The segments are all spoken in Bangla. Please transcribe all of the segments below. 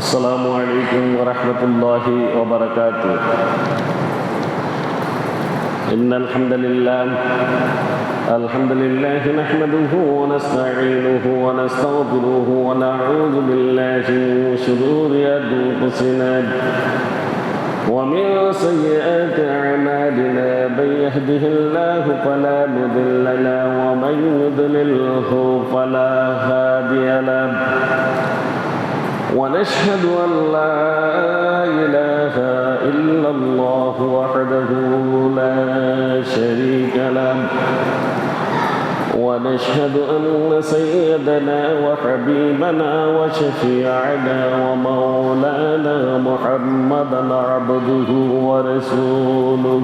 السلام عليكم ورحمة الله وبركاته. إن الحمد لله نحمده ونستعينه ونستغفره ونعوذ بالله من شرور أنفسنا ومن سيئات أعمالنا. من يهده الله فلا مضل له ومن يضلله فلا هادي له. ونشهد أن لا إله إلا الله وحده لا شريك له. ونشهد أن سيدنا وحبيبنا وشفيعنا ومولانا محمدا عبده ورسوله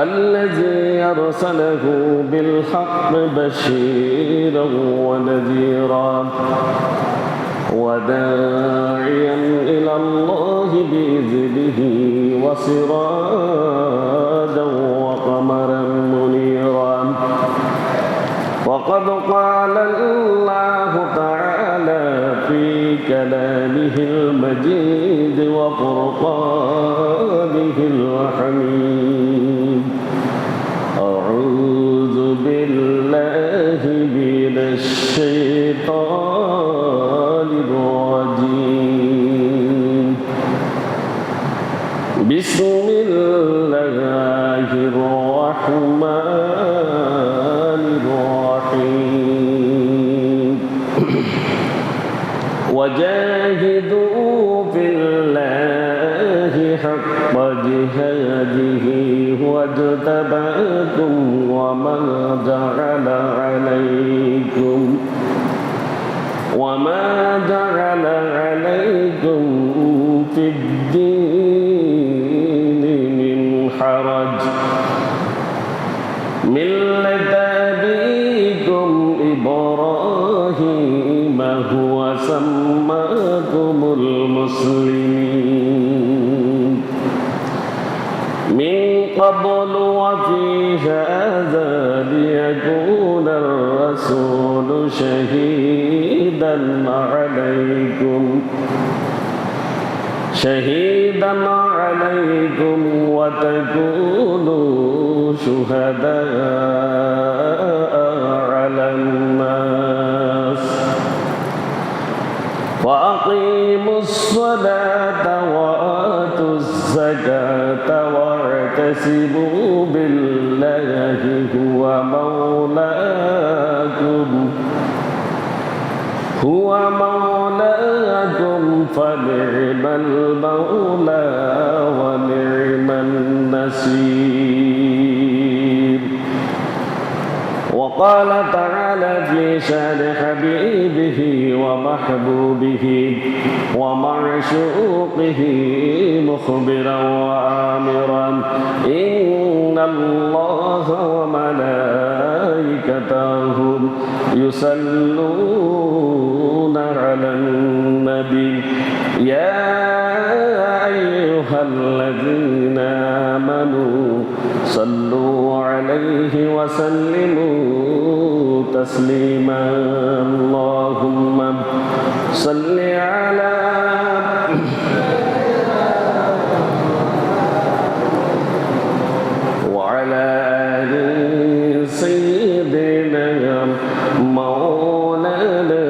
الذي أرسله بالحق بشيرا ونذيرا وداعيا إلى الله بإذنه وسراجا وقمرا منيرا. وقد قال الله تعالى في كلامه المجيد وفرقانه الحميد: أعوذ بالله من الشيطان الرجيم. بسم الله الرحمن الرحيم. وجاهدوا في الله حق جهاده واجتباكم وما جعل عليكم في الدين من حرج. ملة أبيكم إبراهيم هو سماكم المسلمين من قبل وفي هذا ليكون الرسول شهيدا عليكم وتكونوا شهداء على الناس. وأقيموا الصلاة وآتوا الزكاة واعتصموا بالله هو مولاكم فنعم المولى ونعم النصير. وقال تعالى في شان حبيبه ومحبوبه ومعشوقه مخبرا وآمرا: إن الله وملائكته يصلون على النبي يا أيها الذين آمنوا صلوا عليه وسلموا تسليما. اللهم صل على وعلى آل سيدنا مولانا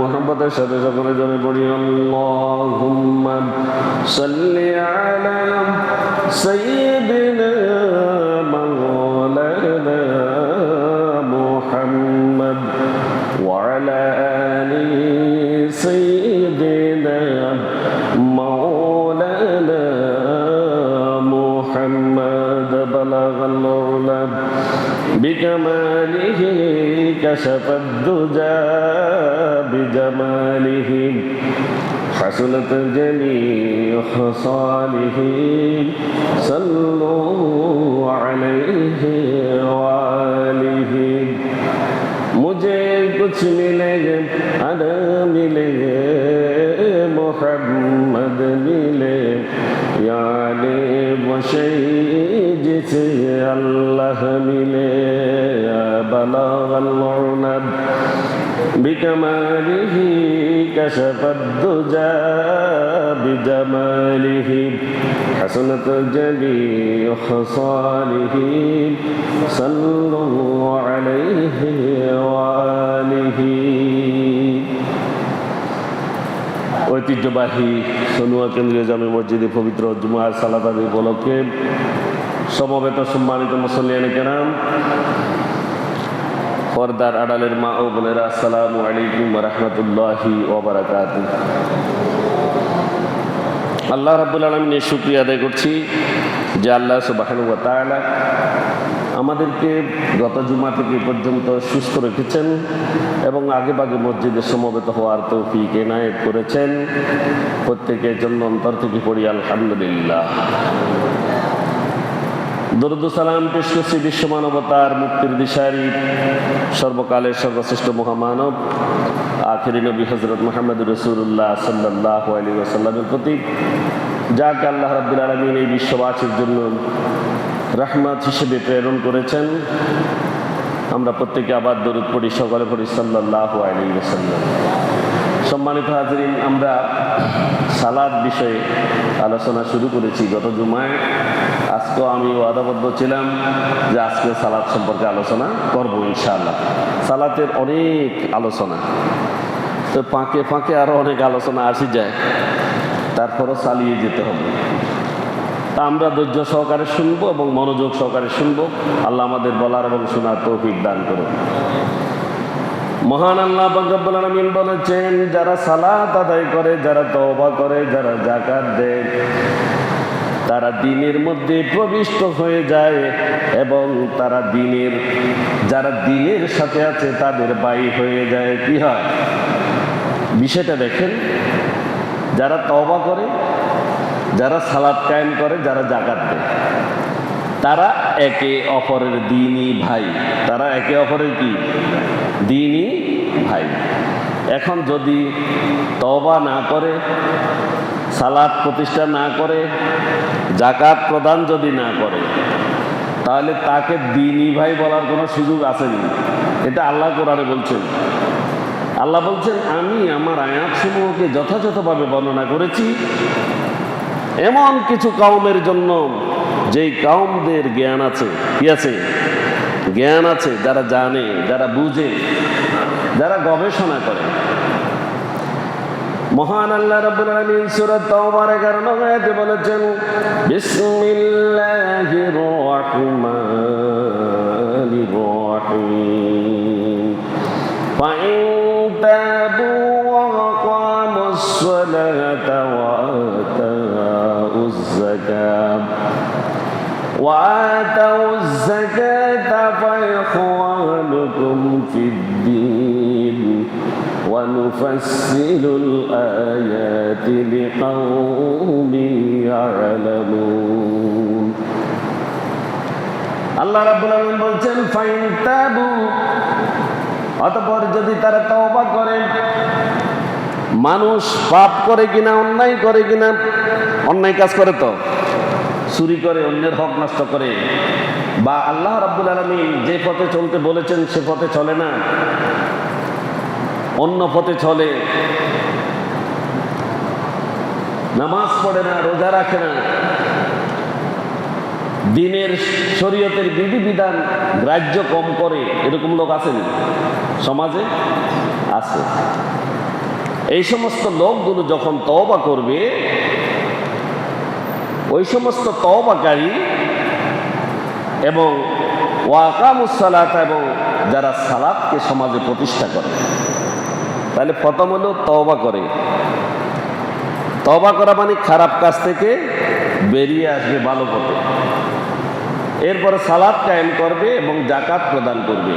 محمد সাথে সকলে জনে পড়ি اللهم صل على سيدنا مولانا محمد وعلى آل سيدنا مولانا محمد. بلغ العلا بكماله كشف الدجى بجماله حسنت جميع خصاله. صلوا عليه وآله. मुझे कुछ मिले अदा मिले मोहम्मद मिले यानी वो शई जिसे अल्लाह मिले। बलगल بكماله كشف الدجى بجماله حسنت جميع خصاله صلوا عليه وآله ঐতিহ্যবাহী সনুয়া কেন্দ্রীয় জামে মসজিদে পবিত্র জুমার সালাত আদায় উপলক্ষে সমবেত সম্মানিত মুসল্লিয়ানে কেরাম, পর্দার আড়ালের মা ও বোনেরা, আসসালামু আলাইকুম ওয়া রাহমাতুল্লাহি ওয়া বারাকাতুহু। আল্লাহ রাব্বুল আলামিনের শুকরিয়া আদায় করছি যে আল্লাহ সুবহানাহু ওয়া তাআলা আমাদেরকে গত জুমা থেকে পর্যন্ত সুস্থ রেখেছেন এবং আগেভাগে মসজিদে সমবেত হওয়ার তৌফিক এনায়েত করেছেন। প্রত্যেকের জন্য অন্তর থেকে পড়ি আলহামদুলিল্লাহ। দরুদ ও সালাম পেশ করছি বিশ্ব মানবতার মুক্তির দিশারি সর্বকালের সর্বশ্রেষ্ঠ মহামানব আখিরি নবী হযরত মুহাম্মদুর রাসূলুল্লাহ সাল্লাল্লাহু আলাইহি ওয়াসাল্লামের প্রতি, যাকে আল্লাহ রাব্বুল আলামিন এই বিশ্ববাসীর জন্য রাহমাত হিসেবে প্রেরণ করেছেন। আমরা প্রত্যেকে আবার দরুদ পড়ি, সকলে পড়ি সাল্লাল্লাহু আলাইহি ওয়াসাল্লাম। সম্মানিত হাজিরিন, আমরা সালাত বিষয়ে আলোচনা শুরু করেছি গত জুমায়। আজকেও আমি ওয়াদাবদ্ধ ছিলাম যে আজকে সালাত সম্পর্কে আলোচনা করব ইনশাআল্লাহ। সালাতের অনেক আলোচনা, তো ফাঁকে ফাঁকে আরও অনেক আলোচনা আসি যায়, তারপরও চালিয়ে যেতে হবে। তা আমরা ধৈর্য সহকারে শুনবো এবং মনোযোগ সহকারে শুনবো। আল্লাহ আমাদের বলার এবং শোনার তৌফিক দান করুন। মহান আল্লাহ রব্বুল আলামিন বলেছেন, যারা সালাত আদায় করে, যারা তওবা করে, যারা যাকাত দেয়, তারা দ্বীনের মধ্যে প্রবিষ্ট হয়ে যায় এবং তারা যারা দ্বীনের সাথে আছে তাদের ভাই হয়ে যায়। কি হয় বিষয়টা দেখেন, যারা তওবা করে, যারা সালাত কায়েম করে, যারা যাকাত দেয়, তারা একে অপরের দ্বীনী ভাই। তারা একে অপরের কি দ্বীনী ভাই। এখন যদি তওবা না করে, সালাত প্রতিষ্ঠা না করে, যাকাত প্রদান যদি না করে, তাহলে তাকে দ্বীনী ভাই বলার কোনো সুযোগ আসেনি। এটা আল্লাহ কোরআনে বলছেন। আল্লাহ বলছেন, আমি আমার আয়াতসমূহকে যথাযথভাবে বর্ণনা করেছি এমন কিছু কওমের জন্য, যেই কওমদের জ্ঞান আছে। কি আছে? জ্ঞান আছে, যারা জানে, যারা বুঝে, যারা গবেষণা করে। মহান আল্লাহ রাব্বুল আলামিন সূরা তাওবার 11 নং আয়াতে বলেছেন, বিসমিল্লাহির রাহমানির রাহিম ফাইন তাবু ওয়া আকামুস সালাতা ওয়া আতাউজ যাকাত وآتوا الزكاة فإخوانكم في الدين ونفصل الآيات لقوم يعلمون। আল্লাহ রাব্বুল আলামিন বলছেন, ফাইন তাবু, অতঃপর যদি তারা তওবা করে। মানুষ পাপ করে কিনা, অন্যায় করে কিনা, অন্যায় কাজ করে, তো চুরি করে, অন্যের হক নষ্ট করে, বা আল্লাহ রাব্বুল আলামিন যে পথে চলতে বলেছেন সে পথে চলে না, অন্য পথে চলে, নামাজ পড়ে না, রোজা রাখে না, দ্বীনের শরীয়তের বিধিবিধান গ্রাহ্য কম করে, এরকম লোক আছেন সমাজে? আছে। এই সমস্ত লোকগুলো যখন তওবা করবে, ওই সমস্ত তওবাকারী এবং ওয়াকামুস সালাত, এবং যারা সালাতকে সমাজে প্রতিষ্ঠা করে, তাহলে প্রথম হলো তওবা করে। তওবা করা মানে খারাপ কাজ থেকে বেরিয়ে আসবে ভালো পথে। এরপরে সালাত কায়েম করবে এবং যাকাত প্রদান করবে।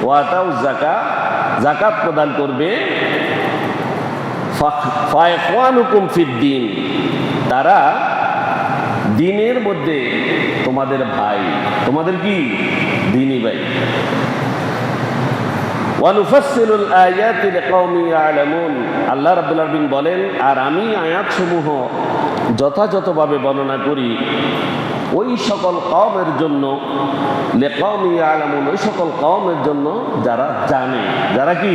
ওয়াতাউ যাকাত প্রদান করবে। ফাইখওয়ানুকুম ফিদ্দীন, তারা দ্বীনের মধ্যে তোমাদের ভাই, তোমাদের কি দ্বীনী ভাই। ওয়ানুফাসসিলুল আয়াতি লিকাওমি ইয়ালামুন, আল্লাহ রাব্বুল আলামিন বলেন, আর আমি আয়াতসমূহ যথাযথভাবে বর্ণনা করি ওই সকল কওমের জন্য, লিকাওমি ইয়ালামুন, ওই সকল কওমের জন্য যারা জানে, যারা কি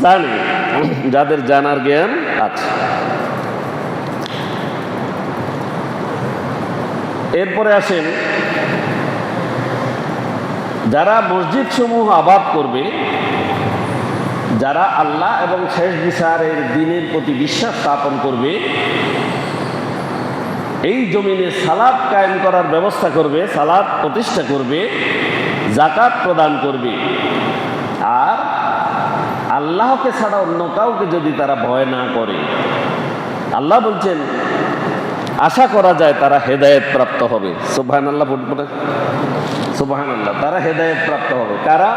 জানে, যাদের জানার জ্ঞান আছে। এরপরে আসেন, যারা মসজিদ সমূহ আবাদ করবে, যারা আল্লাহ এবং শেষ বিচারের দিনের প্রতি বিশ্বাস স্থাপন করবে, এই জমিনে সালাত কায়েম করার ব্যবস্থা করবে, সালাত প্রতিষ্ঠা করবে, যাকাত প্রদান করবে, আর আল্লাহকে ছাড়া অন্য কাউকে যদি তারা ভয় না করে, আল্লাহ বলছেন আশা করা যায় তারা হেদায়েত প্রাপ্ত হবে। সুবহানাল্লাহ, সুবহানাল্লাহ। তারা হেদায়েত প্রাপ্ত হবে। কারা?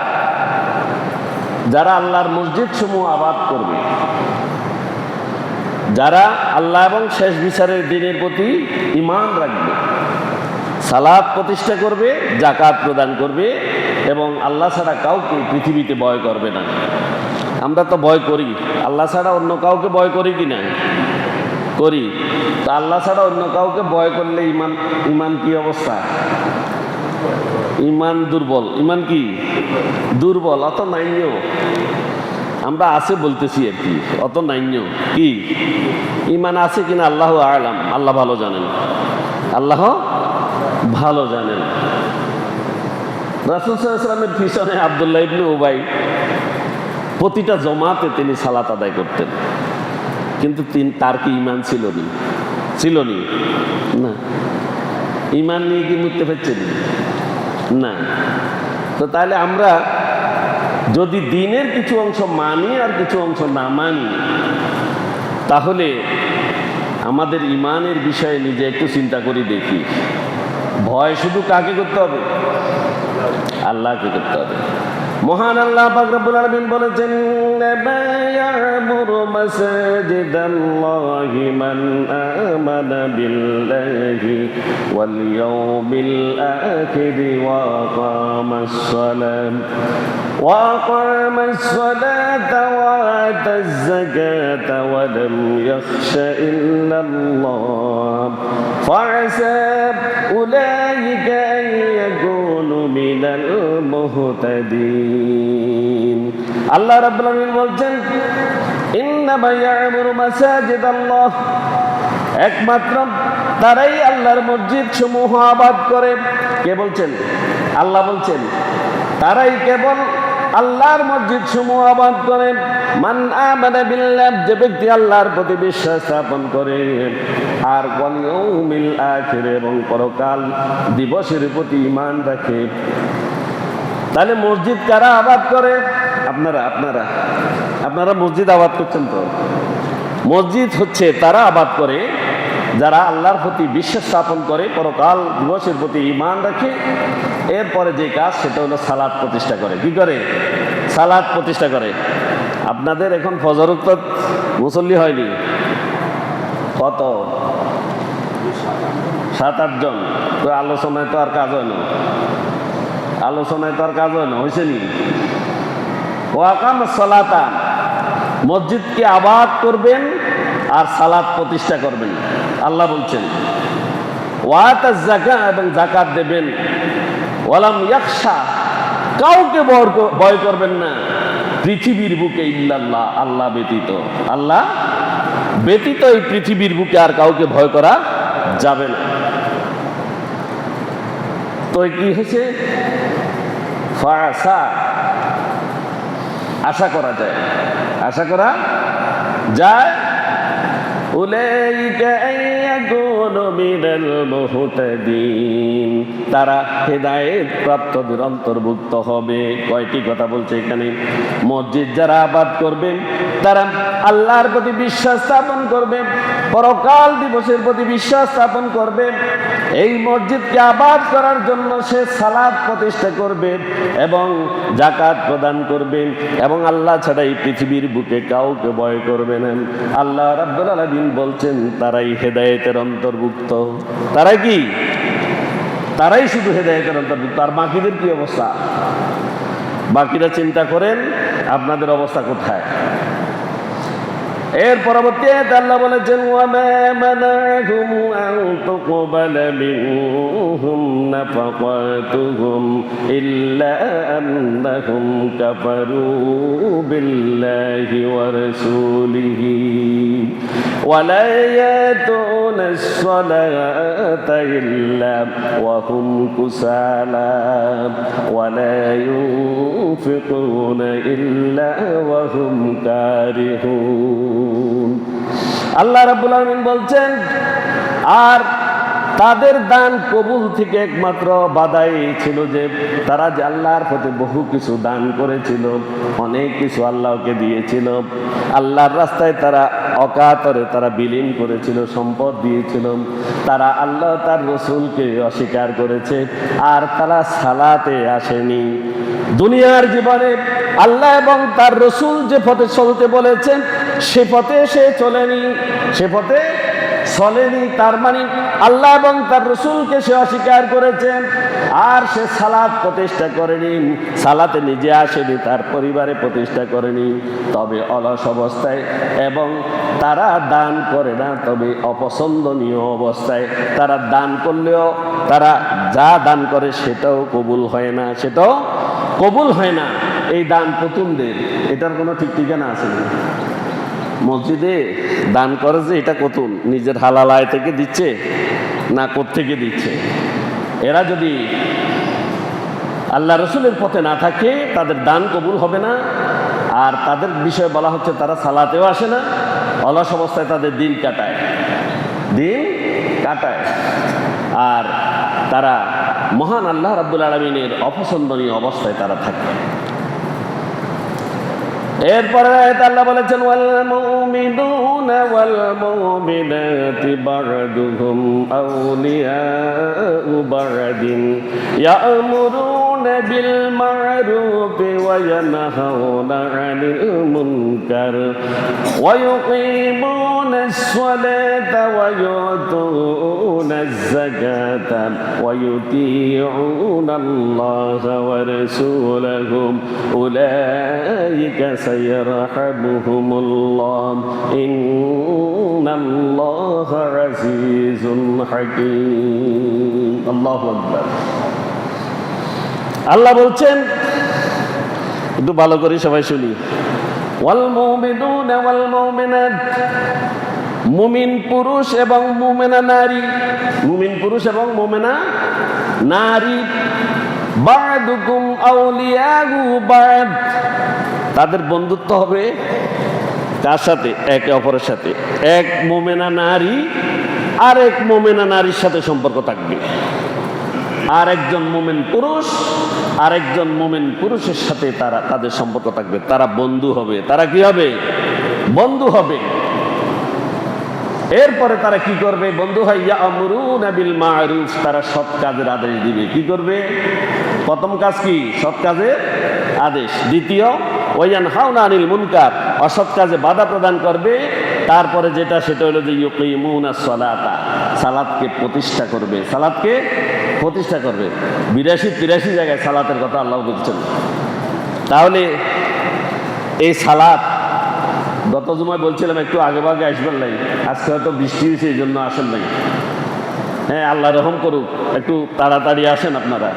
যারা আল্লাহর মসজিদ সমূহ আবাদ করবে, যারা আল্লাহ এবং শেষ বিচারের দিনের প্রতি ঈমান রাখবে, সালাত প্রতিষ্ঠা করবে, যাকাত প্রদান করবে, এবং আল্লাহ ছাড়া কাউকে পৃথিবীতে ভয় করবে না। আমরা তো ভয় করি, আল্লাহ ছাড়া অন্য কাউকে ভয় করি কি না? করি। তা আল্লাহ ছাড়া অন্য কাউকে ভয় করলে ইমান কি অবস্থা? ইমান দুর্বল। ইমান কি দুর্বল, অত নাইন্য। আমরা আছে বলতেছি আর কি, অত নাইন্য। কি ইমান আছে কিনা আল্লাহ আলাম, আল্লাহ ভালো জানেন, আল্লাহ ভালো জানেন। রাসূল সাল্লাল্লাহু আলাইহি ওয়াসাল্লামের পিছনে আব্দুল্লাহ ইবনে উবাই প্রতিটা জমাতে তিনি সালাত আদায় করতেন, কিন্তু তার কি ইমান ছিল না? ইমান নিয়ে কি মরতে পারছেন না? তো তাহলে আমরা যদি দিনের কিছু অংশ মানি আর কিছু অংশ না মানি, তাহলে আমাদের ইমানের বিষয়ে নিজে একটু চিন্তা করে দেখি। ভয় শুধু কাকে করতে হবে? আল্লাহকে করতে হবে। মহান আল্লাহ পাক রব্বুল আলামিন বলেছেন, ইয়ামুরু মাসাজিদাল্লাহি মান আমানা বিল্লাহি ওয়াল ইয়াউমিল আখির ওয়া আকামাস সালাতা ওয়া আতাজ যাকাতা ওয়া লাম ইয়াখশা ইল্লাল্লাহ ফাআসা উলাইকা আন ইয়াকুনু মিনাল মুহতাদিন। আল্লাহ রাব্বুল আলামিন বলছেন, ইন্নামা ইয়ামুরু মাসাজিদাল্লাহ, একমাত্র তারাই আল্লাহর মসজিদ সমূহ আবাদ করে। কে বলছেন? আল্লাহ বলছেন তারাই কেবল আল্লাহর মসজিদ সমূহ আবাদ করে। মান আমানা বিল্লাহ, যে ব্যক্তি আল্লাহর প্রতি বিশ্বাস স্থাপন করে, আর ওয়াল ইয়াউমিল আখির, এবং পরকাল দিবসের প্রতি ঈমান রাখে। তাহলে মসজিদ কারা আবাদ করে? আপনারা মসজিদ আবাদ করছেন তো? মসজিদ হচ্ছে তারা আবাদ করে যারা আল্লাহর প্রতি বিশ্বাস স্থাপন করে, পরকাল দিবসের প্রতি ঈমান রাখে। এরপরে যে কাজ সেটা হলো সালাত প্রতিষ্ঠা করে। কি করে? সালাত প্রতিষ্ঠা করে। আপনাদের এখন ফজর উক্ত মুসল্লি হয়নি? কত? 7-8 জন। তো আলোচনায় তো আর কাজ হয় না, হয়েছে নি? ওয়াকামাস সালাতা, মসজিদকে আবাদ করবেন আর সালাত প্রতিষ্ঠা করবেন। আল্লাহ বলছেন ওয়াতাজ যাকাত, এবং যাকাত দেবেন। ওয়ালাম ইয়াখশা, কাউকে ভয় করবেন না পৃথিবীর বুকে ইল্লাল্লাহ, আল্লাহ ব্যতীত। আল্লাহ ব্যতীত এই পৃথিবীর বুকে আর কাউকে ভয় করা যাবে না। তো কি হয়েছে? ফাআসা, আশা করা যায়। উলাইকা আইয়াকুনু মিনাল মুহতাদিন, তারা হেদায়েত প্রাপ্তদের অন্তর্ভুক্ত হবে। কয়টি কথা বলছে এখানে? মসজিদ যারা আবাদ করবেন তারা আল্লাহর প্রতি বিশ্বাস স্থাপন করবে, পরকাল দিবসের প্রতি বিশ্বাস স্থাপন করবে। এই মসজিদকে আবাদ করার জন্য সে সালাত প্রতিষ্ঠা করবে এবং যাকাত প্রদান করবে, এবং আল্লাহ ছাড়া এই পৃথিবীর বুকে কাউকে ভয় করবে না। আল্লাহ রাব্বুল আলামিন বলছেন তারাই হেদায়েতের অন্তর্ভুক্ত। তারাই কি? তারাই শুধু হেদায়েতের অন্তর্ভুক্ত। আর বাকিদের কি অবস্থা? বাকিরা চিন্তা করেন আপনাদের অবস্থা কোথায়। এর পরবর্তী আয়াতে আল্লাহ বলেছেন ওয়ামা মানাহুম আন তুকবালা মিনহুম নাফাকাতুহুম ইল্লা আন্নাহুম কাফারু বিল্লাহি ওয়া রাসূলিহি ওয়া লা ইয়াতুনাস সালাতা ইল্লা ওয়া হুম কুসালা ওয়া লা ইউনফিকুনা ইল্লা ওয়া হুম কারিহুন। আল্লাহ রাব্বুল আলামিন বলছেন আর তাদের দান কবুল থেকে একমাত্র বাধাই ছিল যে তারা যে আল্লাহর পথে বহু কিছু দান করেছিল, অনেক কিছু আল্লাহকে দিয়েছিল, আল্লাহর রাস্তায় তারা অকাতরে তারা বিলীন করেছিল, সম্পদ দিয়েছিল, তারা আল্লাহ তার রসুলকে অস্বীকার করেছে, আর তারা সালাতে আসেনি। দুনিয়ার জীবনে আল্লাহ এবং তার রসুল যে পথে চলতে বলেছেন সে পথে সে চলেনি, সে পথে চলেনি। তার মানে আল্লাহ এবং তার রসুলকে সে অস্বীকার করেছেন, আর সে সালাত প্রতিষ্ঠা করেনি, সালাতে নিজে আসেনি, তার পরিবারে প্রতিষ্ঠা করেনি, তবে অলস অবস্থায়, এবং তারা দান করে না, তবে অপছন্দনীয় অবস্থায়। তারা দান করলেও তারা যা দান করে সেটাও কবুল হয় না, সেটাও কবুল হয় না। এই দান প্রথমদের, এটার কোনো ঠিক ঠিকানা আছে না? মসজিদে দান করে যে এটা কতুন নিজের হালাল আয় থেকে দিচ্ছে না কোত্থেকে দিচ্ছে? এরা যদি আল্লাহ রসুলের পথে না থাকে তাদের দান কবুল হবে না। আর তাদের বিষয়ে বলা হচ্ছে তারা সালাতেও আসে না, অলস অবস্থায় তাদের দিন কাটায়, দিন কাটায়, আর তারা মহান আল্লাহ রাব্বুল আলামিনের অপছন্দনীয় অবস্থায় তারা থাকে। এরপরে আল্লাহ বলেছেন ওয়াল মুমিনুনা ওয়াল মুমিনাতি বা'দুহুম আউলিয়াউ বা'দিন ইয়া'মুরুনা বিল মা'রুফি ওয়া ইয়ানহাউনা 'আনিল মুনকার ওয়া ইউকিমুনাস সালাতা ওয়া ইউতুনাজ যাকাতা ওয়া ইউতিউনা আল্লাহা ওয়া রাসূলাহু উলাইকা সাইয়ারহামুহুমুল্লাহ ইন্নাল্লাহা আজিজুন হাকীম। আল্লাহু আকবার। আল্লাহ বলছেন, একটু ভালো করে সবাই শুনি, ওয়াল মুমিনুনা ওয়াল মুমিনাত, মুমিন পুরুষ এবং মুমিনা নারী, মুমিন পুরুষ এবং মুমিনা নারী, বা'দুকুম আউলিয়াউ বা'দ, তাদের বন্ধুত্ব হবে কার সাথে? একে অপরের সাথে। এক মুমিনা নারী আর এক মুমিনা নারীর সাথে সম্পর্ক থাকবে, আর একজন মুমিন পুরুষ আর একজন মুমিন পুরুষের সাথে তাদের সম্পর্ক থাকবে, তারা বন্ধু হবে। তারা কি হবে? বন্ধু হবে। এরপরে তারা কি করবে? বন্ধু হয় ইয়া'মুরুনা বিল মা'রুফ, তারা সৎ কাজের আদেশ দিবে। কি করবে? প্রথম কাজ কি? সৎ কাজের আদেশ। দ্বিতীয় ওয়া ইয়ানহাউনা আনিল মুনকার, অসৎ কাজে বাধা প্রদান করবে। তারপরে যেটা সেটা হলো যে ইউকিমুনাস সালাতা, সালাতকে প্রতিষ্ঠা করবে, সালাতকে প্রতিষ্ঠা করবে। 82-83 জায়গায় সালাতের কথা আল্লাহ বলছেন। তাহলে এই সালাত গত জুমায় বলছিলাম একটু আগে ভাগে আসবেন নাই, আজকে হয়তো বৃষ্টি হয়েছে এই জন্য আসেন নাই। হ্যাঁ, আল্লাহ রহম করুক, একটু তাড়াতাড়ি আসেন আপনারা।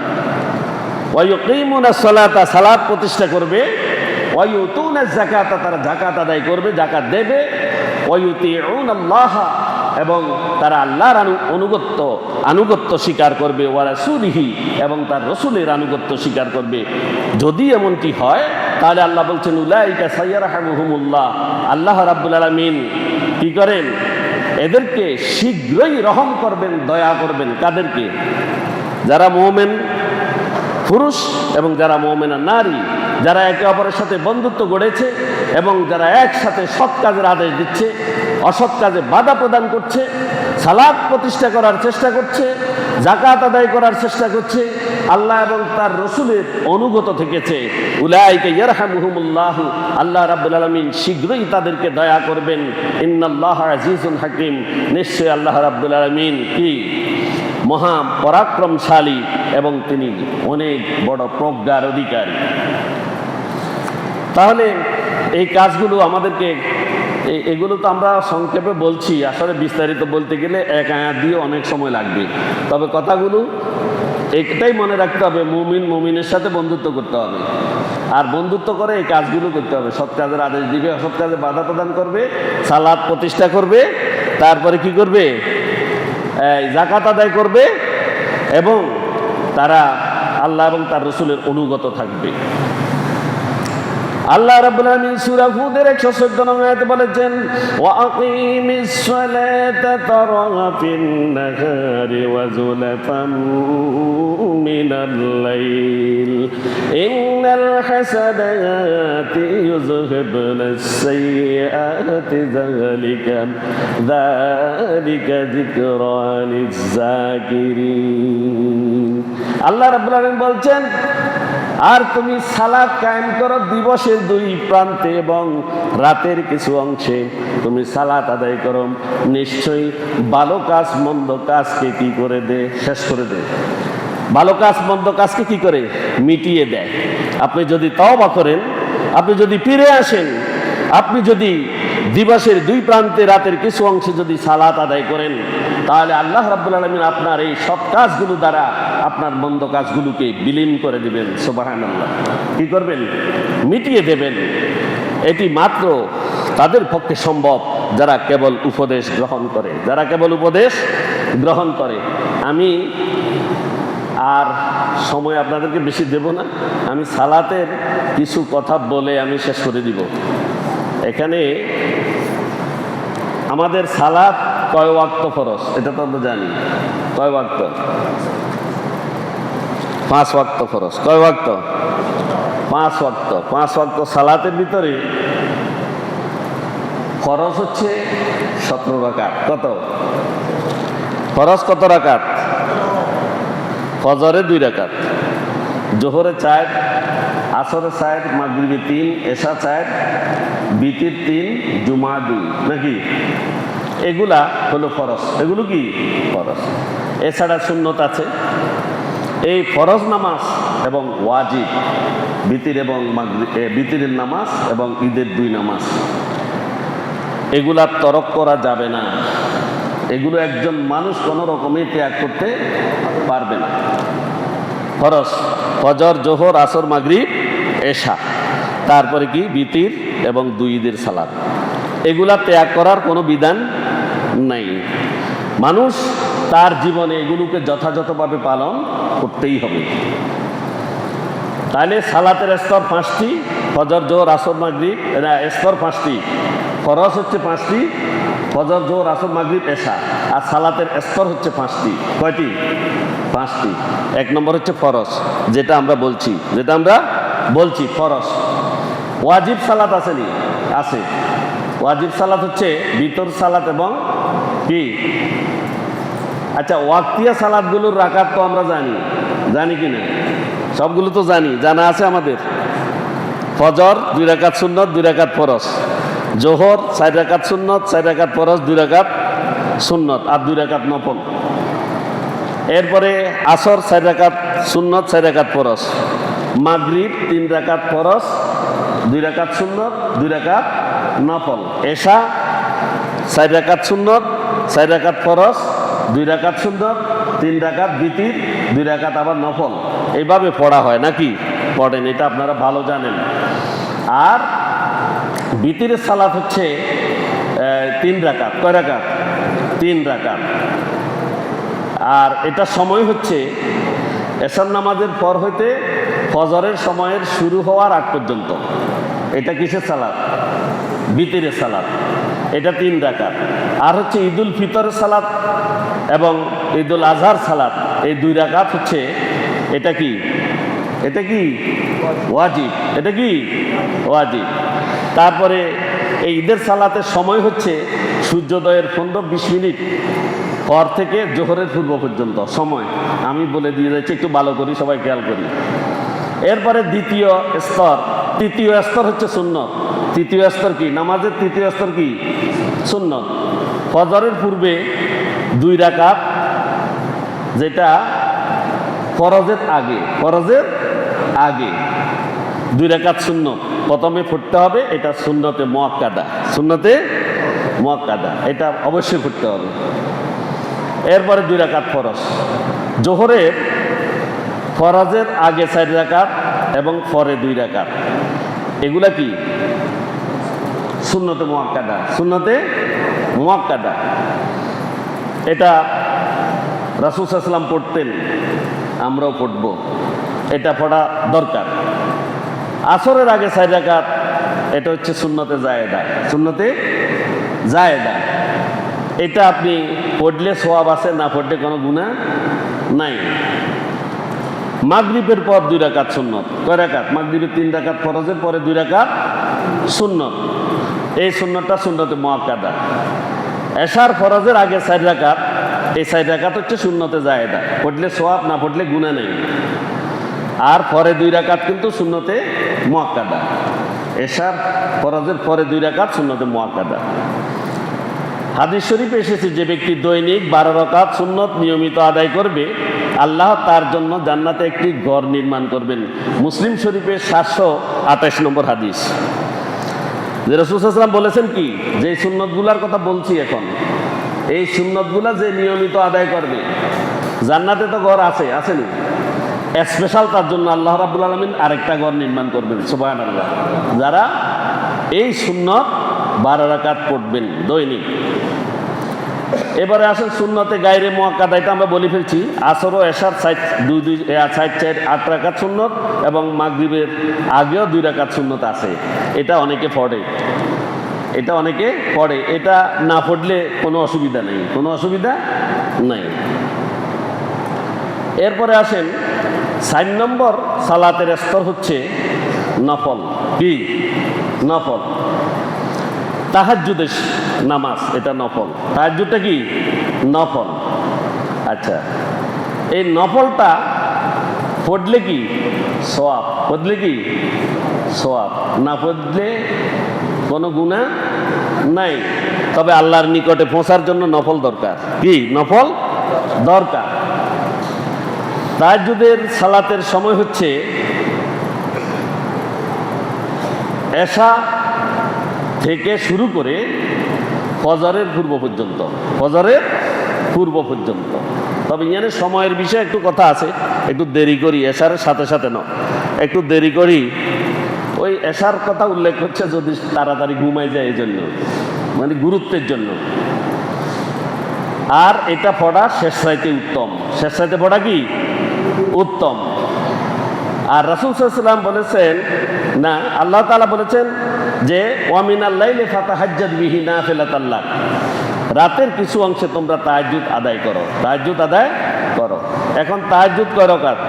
ওয়া ইউকিমুনাস সালাতা, সালাত প্রতিষ্ঠা করবে। ওয়া ইউতুনাজ যাকাতা, তারা যাকাত আদায় করবে, যাকাত দেবে। ওয়া ইউতিউনাল্লাহা, এবং তারা আল্লাহর আনুগত্য স্বীকার করবে। ওয়া রাসূলিহি, এবং তার রসুলের আনুগত্য স্বীকার করবে। যদি এমনটি হয় তাহলে আল্লাহ বলছেন উলাইকা সাইয়ারহামুহুমুল্লাহ, আল্লাহ রাব্বুল আলামিন কি করেন? এদেরকে শীঘ্রই রহম করবেন, দয়া করবেন। কাদেরকে? যারা মুমিন পুরুষ এবং যারা মুমিনা নারী, যারা একে অপরের সাথে বন্ধুত্ব গড়েছে এবং যারা একসাথে সৎ কাজের আদেশ দিচ্ছে, অসৎ কাজে বাধা প্রদান করছে, সালাত প্রতিষ্ঠা করার চেষ্টা করছে, যাকাত আদায় করার চেষ্টা করছে, আল্লাহ এবং তার রসুলের অনুগত থেকেছে। উলাইকা ইয়ারহামুহুমুল্লাহ, আল্লাহ রাব্বুল আলামিন শীঘ্রই তাদেরকে দয়া করবেন। ইন্নাল্লাহা আজিজুন হাকীম, নিশ্চয় আল্লাহ রাব্বুল আলামিন কি? মহা পরাক্রমশালী, এবং তিনি অনেক বড় প্রজ্ঞার অধিকারী। তাহলে এই কাজগুলো আমাদেরকে এগুলো তো আমরা সংক্ষেপে বলছি, আসলে বিস্তারিত বলতে গেলে এক আয়াত দিয়ে অনেক সময় লাগবে। তবে কথাগুলো এটাই মনে রাখতে হবে, মুমিন মুমিনের সাথে বন্ধুত্ব করতে হবে, আর বন্ধুত্ব করে এই কাজগুলো করতে হবে। সৎ কাজের আদেশ দিবে, অসৎ কাজে বাধা প্রদান করবে, সালাত প্রতিষ্ঠা করবে, তারপরে কি করবে, যাকাত আদায় করবে, এবং তারা আল্লাহ এবং তার রাসূলের অনুগত থাকবে। আল্লাহ রাব্বুল আলামিন সূরা হুদের 114 নং আয়াতে বলেছেন, ওয়া আকিমিস সালাতা তারাফিন নাহারি ওয়া যুলাফাম মিনাল লাইল ইন্নাল হাসানাতি ইউযহিবুনাস সাইয়্যাতি যালিকা যিকরা লিয-যাকিরিন। আল্লাহ রাব্বুল আলামিন বলছেন, আর তুমি সালাত কায়েম করো দিবসের দুই প্রান্তে এবং রাতের কিছু অংশে তুমি সালাত আদায় করো, নিশ্চয়ই ভালো কাজ মন্দ কাজকে কি করে দে, শেষ করে দে। ভালো কাজ মন্দ কাজকে কি করে মিটিয়ে দেয়। আপনি যদি তওবা করেন, আপনি যদি ফিরে আসেন, আপনি যদি দিবসের দুই প্রান্তে রাতের কিছু অংশে যদি সালাত আদায় করেন, তাহলে আল্লাহ রাব্বুল আলামিন আপনার এই সব কাজগুলো দ্বারা আপনার মন্দ কাজগুলোকে বিলীন করে দিবেন। সুবহানাল্লাহ। কি করবেন? মিটিয়ে দেবেন। এটি মাত্র তাদের পক্ষে সম্ভব যারা কেবল উপদেশ গ্রহণ করে, যারা কেবল উপদেশ গ্রহণ করে। আমি আর সময় আপনাদেরকে বেশি দেব না, আমি সালাতের কিছু কথা বলে আমি শেষ করে দিব। এখানে আমাদের সালাত কয় ওয়াক্ত ফরজ, এটা তো আমরা জানি। কয় ওয়াক্ত? 5 ওয়াক্ত ফরজ। কয় ওয়াক্ত? 5 ওয়াক্ত। 5 ওয়াক্ত সালাতের ভিতরে ফরজ হচ্ছে 17 রাকাত। কত ফরজ? কত রাকাত? ফজরে 2 রাকাত, জোহরে 4, আসরে 4, মাগরিবে 3, এশা 4, বিতির 3, জুমা 2, নাকি? এগুলা হলো ফরজ। এগুলো কি ফরজ? এছাড়া সুন্নত আছে। এই ফরজ নামাজ এবং ওয়াজিব, বিতির এবং বিতিরের নামাজ এবং ঈদের 2 নামাজ, এগুলা তরক করা যাবে না। এগুলো একজন মানুষ কোনো রকমে ত্যাগ করতে পারবে না। ফরজ ফজর, জোহর, আসর, মাগরিব, এশা, তারপরে কি বিতির এবং 2 ঈদের সালাত, এগুলা ত্যাগ করার কোনো বিধান নাই। মানুষ তার জীবনে এগুলোকে যথাযথভাবে পালন করতেই হবে। তাহলে সালাতের স্তর 5টি, ফজর, জোহর, আসর, মাগরিব, স্তর 5টি, ফরজ হচ্ছে 5টি, ফজর, জোহর, আসর, মাগরিব, এশা, আর সালাতের স্তর হচ্ছে 5টি। কয়টি? 5টি। 1 নম্বর হচ্ছে ফরজ, যেটা আমরা বলছি ফরজ। ওয়াজিব সালাত আসেনি? আছে। ওয়াজিব সালাত হচ্ছে ভিতর সালাত এবং কি, আচ্ছা, ওয়াক্তিয়া সালাতগুলোর রাকাত তো আমরা জানি কি না? সবগুলো তো জানা আছে আমাদের। ফজর 2 রাকাত সুন্নত, 2 রাকাত ফরজ। জোহর 4 রাকাত সুন্নত, 4 রাকাত ফরজ, 2 রাকাত সুন্নত আর 2 রাকাত নফল। এরপরে আসর 4 রাকাত সুন্নত, 4 রাকাত ফরজ। মাগরিব 3 রাকাত ফরজ, 2 রাকাত সুন্নত, 2 রাকাত নফল। এশা 4 রাকাত সুন্নত, 4 রাকাত ফরজ, 2 রাকাত সুন্নত, 3 রাকাত বিতির, 2 রাকাত আবার নফল। এইভাবে পড়া হয় নাকি? পড়েন, এটা আপনারা ভালো জানেন। আর বিতিরের সালাত হচ্ছে 3 রাকাত। কয় রাকাত? 3 রাকাত। আর এটা সময় হচ্ছে এশার নামাজের পর হইতে ফজরের সময়ের শুরু হওয়ার আগ পর্যন্ত। এটা কিসের সালাত? বিতিরের সালাত। এটা 3 রাকাত। আর হচ্ছে ঈদুল ফিতরের সালাত এবং ঈদুল আজহার সালাত, এই 2 রাকাত হচ্ছে, এটা কি ওয়াজিব। এটা কি ওয়াজিব। তারপরে এই ঈদের সালাতের সময় হচ্ছে সূর্যোদয়ের 15-20 মিনিট পর থেকে জোহরের পূর্ব পর্যন্ত সময়। আমি বলে দিয়ে যাচ্ছি, একটু ভালো করি, সবাই খেয়াল করি। এরপরে তৃতীয় স্তর হচ্ছে সুন্নত। তৃতীয় স্তর কি? নামাজের তৃতীয় স্তর কি? সুন্নত। ফজরের পূর্বে 2 রাকাত, যেটা ফরজের আগে। 2 রাকাত সুন্নত প্রথমে পড়তে হবে, এটা সুন্নতে মুআক্কাদা, সুন্নতে মুআক্কাদা, এটা অবশ্যই পড়তে হবে। এরপরে 2 রাকাত ফরজ। জোহরের ফরজের আগে 4 রাকাত এবং পরে 2 রাকাত, এগুলা কি সুন্নতে মুআক্কাদা, সুন্নতে মুআক্কাদা। এটা রাসূল সাল্লাল্লাহু আলাইহি ওয়াসাল্লাম পড়তেন, আমরাও পড়ব, এটা পড়া দরকার। আসরের আগে 4 রাকাত, এটা হচ্ছে সুন্নতে জায়েদা, সুন্নতে জায়েদা। এটা আপনি পড়লে সওয়াব আছে, না পড়লে কোনো গুনাহ নাই। মাগরিবের পর 2 রাকাত সুন্নত। কয় রাকাত? মাগরিবের 3 রাকাত ফরজের, পরে 2 রাকাত সুন্নত। এই সুন্নতটা সুন্নতে মুআক্কাদা। এশার ফরজের আগে 4 রাকাত, এই 4 রাকাত হচ্ছে সুন্নতে জায়েদা, পড়লে সওয়াব, না পড়লে গুনাহ নেই। আর পরে 2 রাকাত কিন্তু সুন্নতে মুআক্কাদা। এশার ফরজের পরে 2 রাকাত সুন্নতে মুআক্কাদা। হাদিস শরীফে এসেছে, যে ব্যক্তি দৈনিক 12 রাকাত সুন্নত নিয়মিত আদায় করবে, আল্লাহ তার জন্য জান্নাতে একটি ঘর নির্মাণ করবেন। মুসলিম শরীফের 728 নম্বর হাদিস। যে রাসূল সাল্লাল্লাহু আলাইহি ওয়াসাল্লাম বলেছেন কি, যে সুন্নতগুলার কথা বলছি এখন, এই সুন্নতগুলা যে নিয়মিত আদায় করবে, জান্নাতে তো ঘর আছে, আসেনি? স্পেশাল তার জন্য আল্লাহ রাব্বুল আলামিন আরেকটা ঘর নির্মাণ করবেন, সুবহানাল্লাহ। যারা এই সুন্নত 12 রাকাত পড়বেন দৈনিক। এবারে আসেন সুন্নতে গায়রে মুআক্কাদা, এটা আমরা বলে ফেলছি। আসর ও এশার 8 রাকাত সুন্নত, এবং মাগরিবের আগেও 2 রাকাত সুন্নত আছে। এটা অনেকে পড়ে, এটা অনেকে পড়ে, এটা না পড়লে কোনো অসুবিধা নেই, কোনো অসুবিধা নাই। এরপরে আসেন 4 নম্বর সালাতের স্তর হচ্ছে নফল। কি নফল? তাহাজ্জুদের নামাজ, এটা নফল। তাহাজ্জুদটা কি নফল। আচ্ছা, এই নফলটা পড়লে কি সওয়াব, পড়লে কি সওয়াব, না পড়লে কোনো গুনাহ নাই। তবে আল্লাহর নিকটে পৌঁছার জন্য নফল দরকার। কি নফল দরকার? তাহাজ্জুদের সালাতের সময় হচ্ছে এশা থেকে শুরু করে ফজরের পূর্ব পর্যন্ত, ফজরের পূর্ব পর্যন্ত। তবে এখানে সময়ের বিষয়ে একটু কথা আছে, একটু দেরি করি, এশারের সাথে সাথে না, একটু দেরি করি। ওই এশার কথা উল্লেখ করছে যদি তাড়াতাড়ি ঘুমাই যায়, এই জন্য, মানে গুরুত্বের জন্য। আর এটা পড়া শেষ রাইতে উত্তম, শেষ রাইতে পড়া কি উত্তম। আর রাসূল সাল্লাল্লাহু আলাইহি ওয়াসাল্লাম বলেছেন, না, আল্লাহ তাআলা বলেছেন যে ওয়ামিনাল লাইলি ফাতাহাজ্জাদ বিহি নাফিলাতাল লাক, রাতের কিছু অংশে তোমরা তাহাজ্জুদ আদায় করো, তাহাজ্জুদ আদায় করো। এখন তাহাজ্জুদ কয় রাকাত?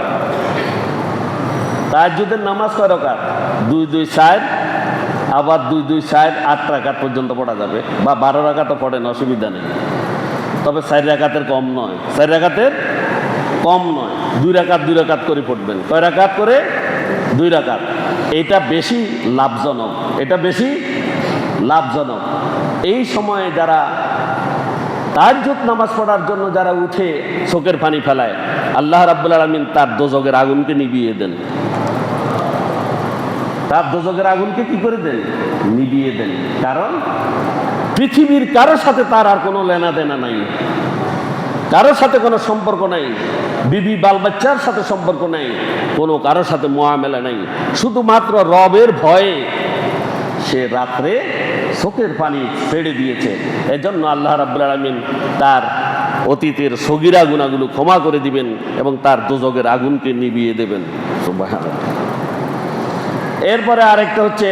তাহাজ্জুদের নামাজ কয় রাকাত? 2-2-4, আবার 2-2-4 8 রাকাত পর্যন্ত পড়া যাবে, বা 12 রাকাতও পড়েন, অসুবিধা নেই। তবে 4 রাকাতের কম নয়, 4 রাকাতের কম নয়। 2 রাকাত 2 রাকাত করে পড়বেন। কয় রাকাত করে? 2 রাকাত। এটা বেশি লাভজনক, এটা বেশি লাভজনক। এই সময়ে যারা তাহাজ্জুদ নামাজ পড়ার জন্য যারা উঠে চোখের পানি ফেলায়, আল্লাহ রাব্বুল আলামিন তার দোজখের আগুনকে নিভিয়ে দেন, তার দোজখের আগুনকে কি করে দেন? নিভিয়ে দেন। কারণ পৃথিবীর কারোর সাথে তার আর কোনো লেনা দেনা নাই, কারোর সাথে কোনো সম্পর্ক নাই, বিবি বাল বাচ্চার সাথে সম্পর্ক নাই, কোনো কারোর সাথে মুআমেলা নাই। শুধুমাত্র রবের ভয়ে সে রাত্রে চোখের পানি ছেড়ে দিয়েছে। এজন্য আল্লাহ রাব্বুল আলামিন তার অতীতের সগীরা গুনাহগুলো ক্ষমা করে দিবেন এবং তার দোজখের আগুনকে নিভিয়ে দেবেন। সুবহানাল্লাহ। এরপরে আরেকটা হচ্ছে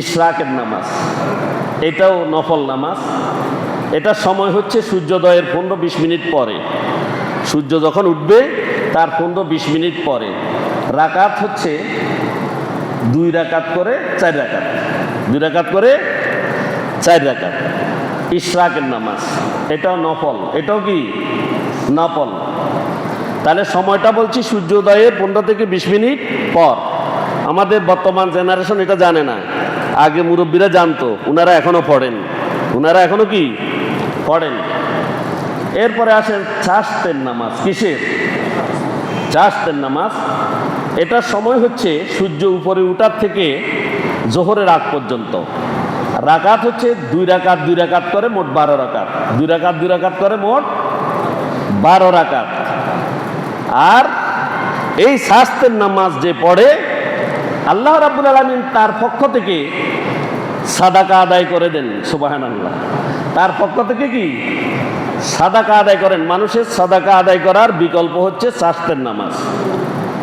ইশরাকের নামাজ, এটাও নফল নামাজ। এটার সময় হচ্ছে সূর্যোদয়ের 15-20 মিনিট পরে, সূর্য যখন উঠবে তার 15-20 মিনিট পরে। রাকাত হচ্ছে 2 রাকাত করে 4 রাকাত, 2 রাকাত করে 4 রাকাত। ইশরাকের নামাজ, এটাও নফল, এটাও কি নফল। তাহলে সময়টা বলছি সূর্যোদয়ের 15-20 মিনিট পর। আমাদের বর্তমান জেনারেশন এটা জানে না, আগে মুরব্বীরা জানতো, উনারা এখনো পড়েন, উনারা এখনো কি পড়েন। এরপরে আসেন চাশতের নামাজ। কিসের? চাশতের নামাজ। এটার সময় হচ্ছে সূর্য উপরে উঠার থেকে জোহরের আগ পর্যন্ত। রাকাত হচ্ছে 2 রাকাত 2 রাকাত করে মোট 12 রাকাত, 2 রাকাত 2 রাকাত করে মোট 12 রাকাত। আর এই শাস্তের নামাজ যে পড়ে আল্লাহ রাব্বুল আলামিন তার পক্ষ থেকে সাদাকা আদায় করে দেন। সুবহানাল্লাহ। তার পক্ষ থেকে কি সাদাকা আদায় করেন। মানুষের সাদাকা আদায় করার বিকল্প হচ্ছে শাস্তের নামাজ।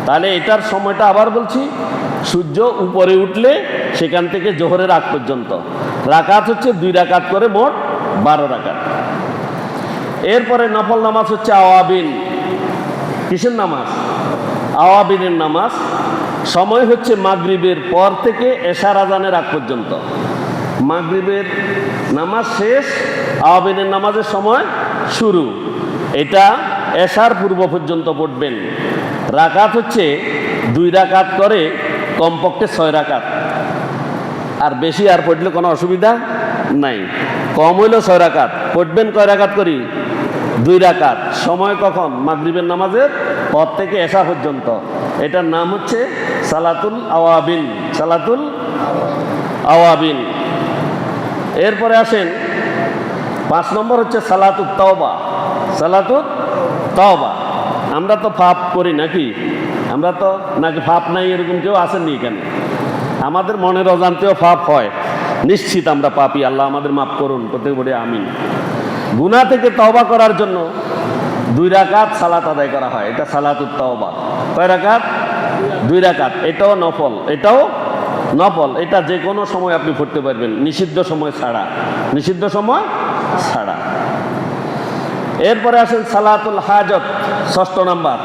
তাহলে এটার সময়টা আবার বলছি, সূর্য উপরে উঠলে সেখান থেকে জোহরের আগ পর্যন্ত। রাকাত হচ্ছে 2 রাকাত করে মোট 12 রাকাত। এরপরে নফল নামাজ হচ্ছে আওয়াবিন। কিসের নামাজ? আওয়াবিনের নামাজ। সময় হচ্ছে মাগরিবের পর থেকে এশার আজানের আগ পর্যন্ত। মাগরিবের নামাজ শেষ, আওয়াবিনের নামাজের সময় শুরু। এটা এশার পূর্ব পর্যন্ত পড়বেন। রাকাত হচ্ছে 2 রাকাত করে কমপক্ষে 6 রাকাত। আর বেশি আর পড়লে কোনো অসুবিধা নাই। কম হইলেও 6 রাকাত পড়বেন। কয় রাকাত করি? 2 রাকাত। সময় কখন? মাগরিবের নামাজের পর থেকে এশা পর্যন্ত। এটার নাম হচ্ছে সালাতুল আওয়াবিন। সালাতুল আওয়াবিন। এরপরে আসেন 5 নম্বর হচ্ছে সালাতুত তাওবা। সালাতুত তাওবা। আমরা তো পাপ করি নাকি? আমরা তো নাকি পাপ নাই এরকম কেউ আসেননি এখানে? আমাদের মনের অজান্তেও পাপ হয়, নিশ্চিত আমরা পাপী। আল্লাহ আমাদের মাফ করুন, প্রত্যেক বলে আমিন। গুনাহ থেকে তওবা করার জন্য 2 রাকাত সালাত আদায় করা হয়। এটা সালাতুত তাওবা। কয় রাকাত? 2 রাকাত। এটাও নফল। এটাও নফল। এটা যে কোনো সময় আপনি পড়তে পারবেন, নিষিদ্ধ সময় ছাড়া। নিষিদ্ধ সময় ছাড়া। এরপরে আসেন সালাতুল হাজত। 6 নাম্বার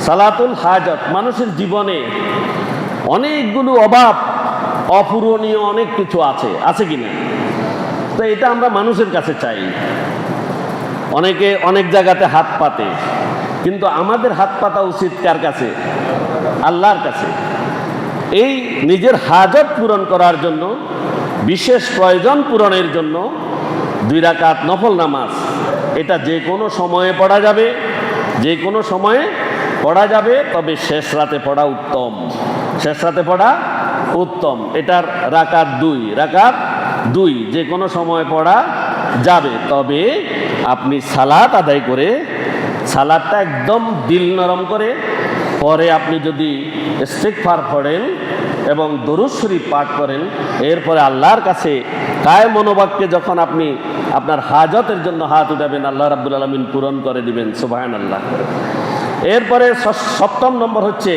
সালাতুল হাজত। মানুষের জীবনে অনেকগুলো অভাব, অপূরণীয় অনেক কিছু আছে, আছে কিনা? তো এটা আমরা মানুষের কাছে চাই। অনেকে অনেক জায়গাতে হাত পাতে, কিন্তু আমাদের হাত পাতা উচিত কার কাছে? আল্লাহর কাছে। এই নিজের হাজত পূরণ করার জন্য, বিশেষ প্রয়োজন পূরণের জন্য 2 রাকাত নফল নামাজ। এটা যে কোনো সময়ে পড়া যাবে, যে কোনো সময়ে পড়া যাবে, তবে শেষ রাতে পড়া উত্তম। শেষ রাতে পড়া উত্তম। এটার রাকাত 2। রাকাত 2 যে কোনো সময় পড়া যাবে, তবে আপনি সালাত আদায় করে, সালাতটা একদম দিল নরম করে পরে আপনি যদি ইস্তিগফার পড়েন এবং দরুদ শরীফ পাঠ করেন, এরপরে আল্লাহর কাছে কায় মনোবাক্যে যখন আপনি আপনার হাজতের জন্য হাত উঠাবেন, আল্লাহ রাব্বুল আলামিন পূরণ করে দিবেন। সুবহানাল্লাহ। এরপরে 7 নম্বর হচ্ছে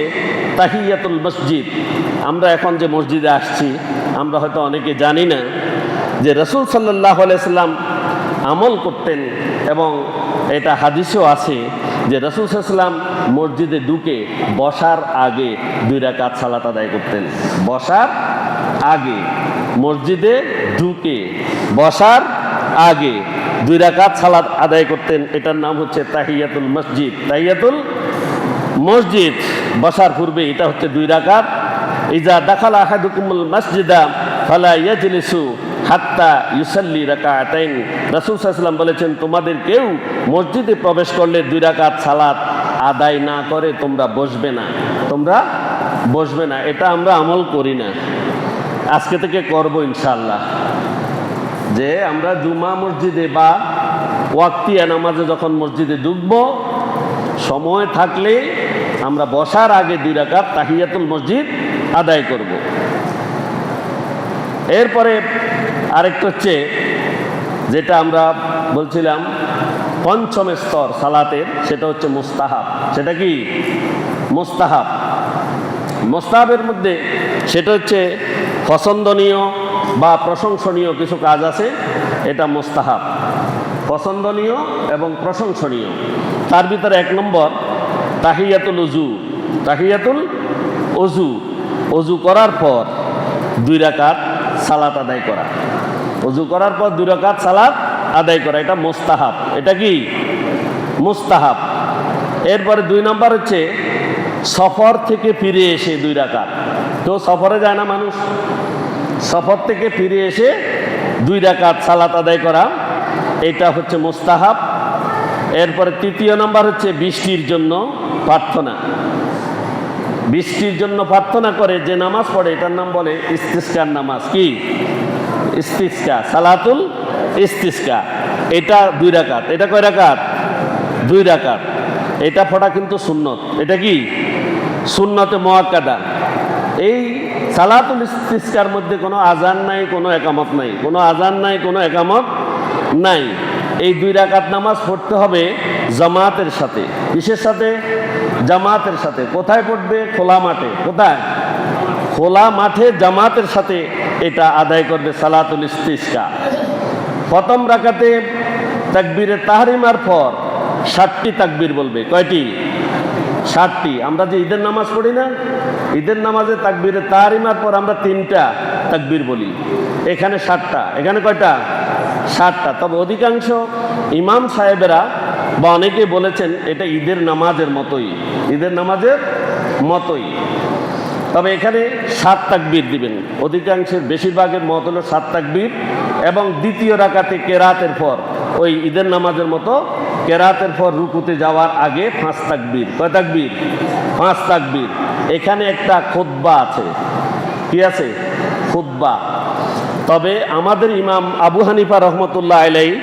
তাহিয়াতুল মসজিদ। আমরা এখন যে মসজিদে আসছি, আমরা হয়তো অনেকে জানি না যে রাসূল সাল্লাল্লাহু আলাইহি সাল্লাম আমল করতেন, এবং এটা হাদিসেও আছে যে রাসূল সাল্লাল্লাহু আলাইহি সাল্লাম মসজিদে ঢুকে বসার আগে 2 রাকাত সালাত আদায় করতেন। বসার আগে, মসজিদে ঢুকে বসার আগে 2 রাকাত সালাত আদায় করতেন। এটার নাম হচ্ছে তাহিয়াতুল মসজিদ। তাহিয়াতুল মসজিদ। বসার পূর্বে এটা হচ্ছে 2 রাকাত। ইজা দাখালা আহাদুকুমুল মসজিদা ফালা ইয়াজলিসু হাত্তা ইউসাল্লি রাকাতাইন। রাসূল সাল্লাল্লাহু আলাইহি ওয়াসাল্লাম বলেছেন, তোমাদের কেউ মসজিদে প্রবেশ করলে 2 রাকাত সালাত আদায় না করে তোমরা বসবে না। তোমরা বসবে না। এটা আমরা আমল করি না, আজকে থেকে করব ইনশাআল্লাহ। যে আমরা জুমা মসজিদে বা ওয়াক্তিয়া নামাজে যখন মসজিদে ঢুকবো, সময় থাকলে আমরা বসার আগে 2 রাকাত তাহিয়াতুল মসজিদ আদায় করব। এরপরে আরেকটা হচ্ছে যেটা আমরা বলছিলাম 5ম স্তর সালাতের, সেটা হচ্ছে মুস্তাহাব। সেটা কি? মুস্তাহাব। মুস্তাহাবের মধ্যে সেটা হচ্ছে পছন্দনীয় বা প্রশংসনীয় কিছু কাজ আছে, এটা মুস্তাহাব। পছন্দনীয় এবং প্রশংসনীয়। তার ভিতরে 1 নম্বর তাহিয়াতুল উজু। তাহিয়াতুল উজু। অজু করার পর 2 রাকাত সালাত আদায় করা। অজু করার পর 2 রাকাত সালাত আদায় করা, এটা মুস্তাহাব। এটা কি? মুস্তাহাব। এরপরে 2 নম্বর হচ্ছে সফর থেকে ফিরে এসে 2 রাকাত। তো সফরে যায় না মানুষ, সফর থেকে ফিরে এসে 2 রাকাত সালাত আদায় করা, এটা হচ্ছে মুস্তাহাব। এরপরে 3য় নম্বর হচ্ছে বৃষ্টির জন্য প্রার্থনা। বৃষ্টির জন্য প্রার্থনা করে যে নামাজ পড়ে এটার নাম বলে ইস্তিসকার নামাজ। কি ইস্তিসকা? সালাতুল ইস্তিসকা। এটা 2 রাকাত। এটা কয় রাকাত? 2 রাকাত। এটা পড়া কিন্তু সুন্নত। এটা কি সুন্নতে মুআক্কাদা। এই সালাতুল ইস্তিসকার মধ্যে কোনো আজান নাই, কোনো একামত নাই, কোনো আজান নাই, কোনো একামত নাই। এই 2 রাকাত নামাজ পড়তে হবে জামাতের সাথে। কিসের সাথে? জামাতের সাথে। কোথায় পড়বে? খোলা মাঠে। কোথায়? খোলা মাঠে জামাতের সাথে এটা আদায় করবে সালাতুল ইস্তিসকা। প্রথম রাকাতে তাকবীরে তাহরিমার পর 60টি তাকবীর বলবে। কয়টি? 60টি। আমরা যে ঈদের নামাজ পড়ি না, ঈদের নামাজে তাকবীরে তাহরিমার পর আমরা 3টা তাকবীর বলি। এখানে 60টা। এখানে কয়টা? 60টা। তবে অধিকাংশ ইমাম সাহেবেরা বা অনেকে বলেছেন এটা ঈদের নামাজের মতোই, ঈদের নামাজের মতোই। তবে এখানে 7 তাকবীর দিবেন। অধিকাংশের বেশিরভাগের মত হলো 7 তাকবীর। এবং দ্বিতীয় রাকাতে কেরাতের পর ওই ঈদের নামাজের মতো কেরাতের পর রুকুতে যাওয়ার আগে 5 তাকবীর। কয় তাকবীর? 5 তাকবীর। এখানে একটা খুতবা আছে। কি আছে? খুতবা। তবে আমাদের ইমাম আবু হানিফা রহমতুল্লাহ আলাইহি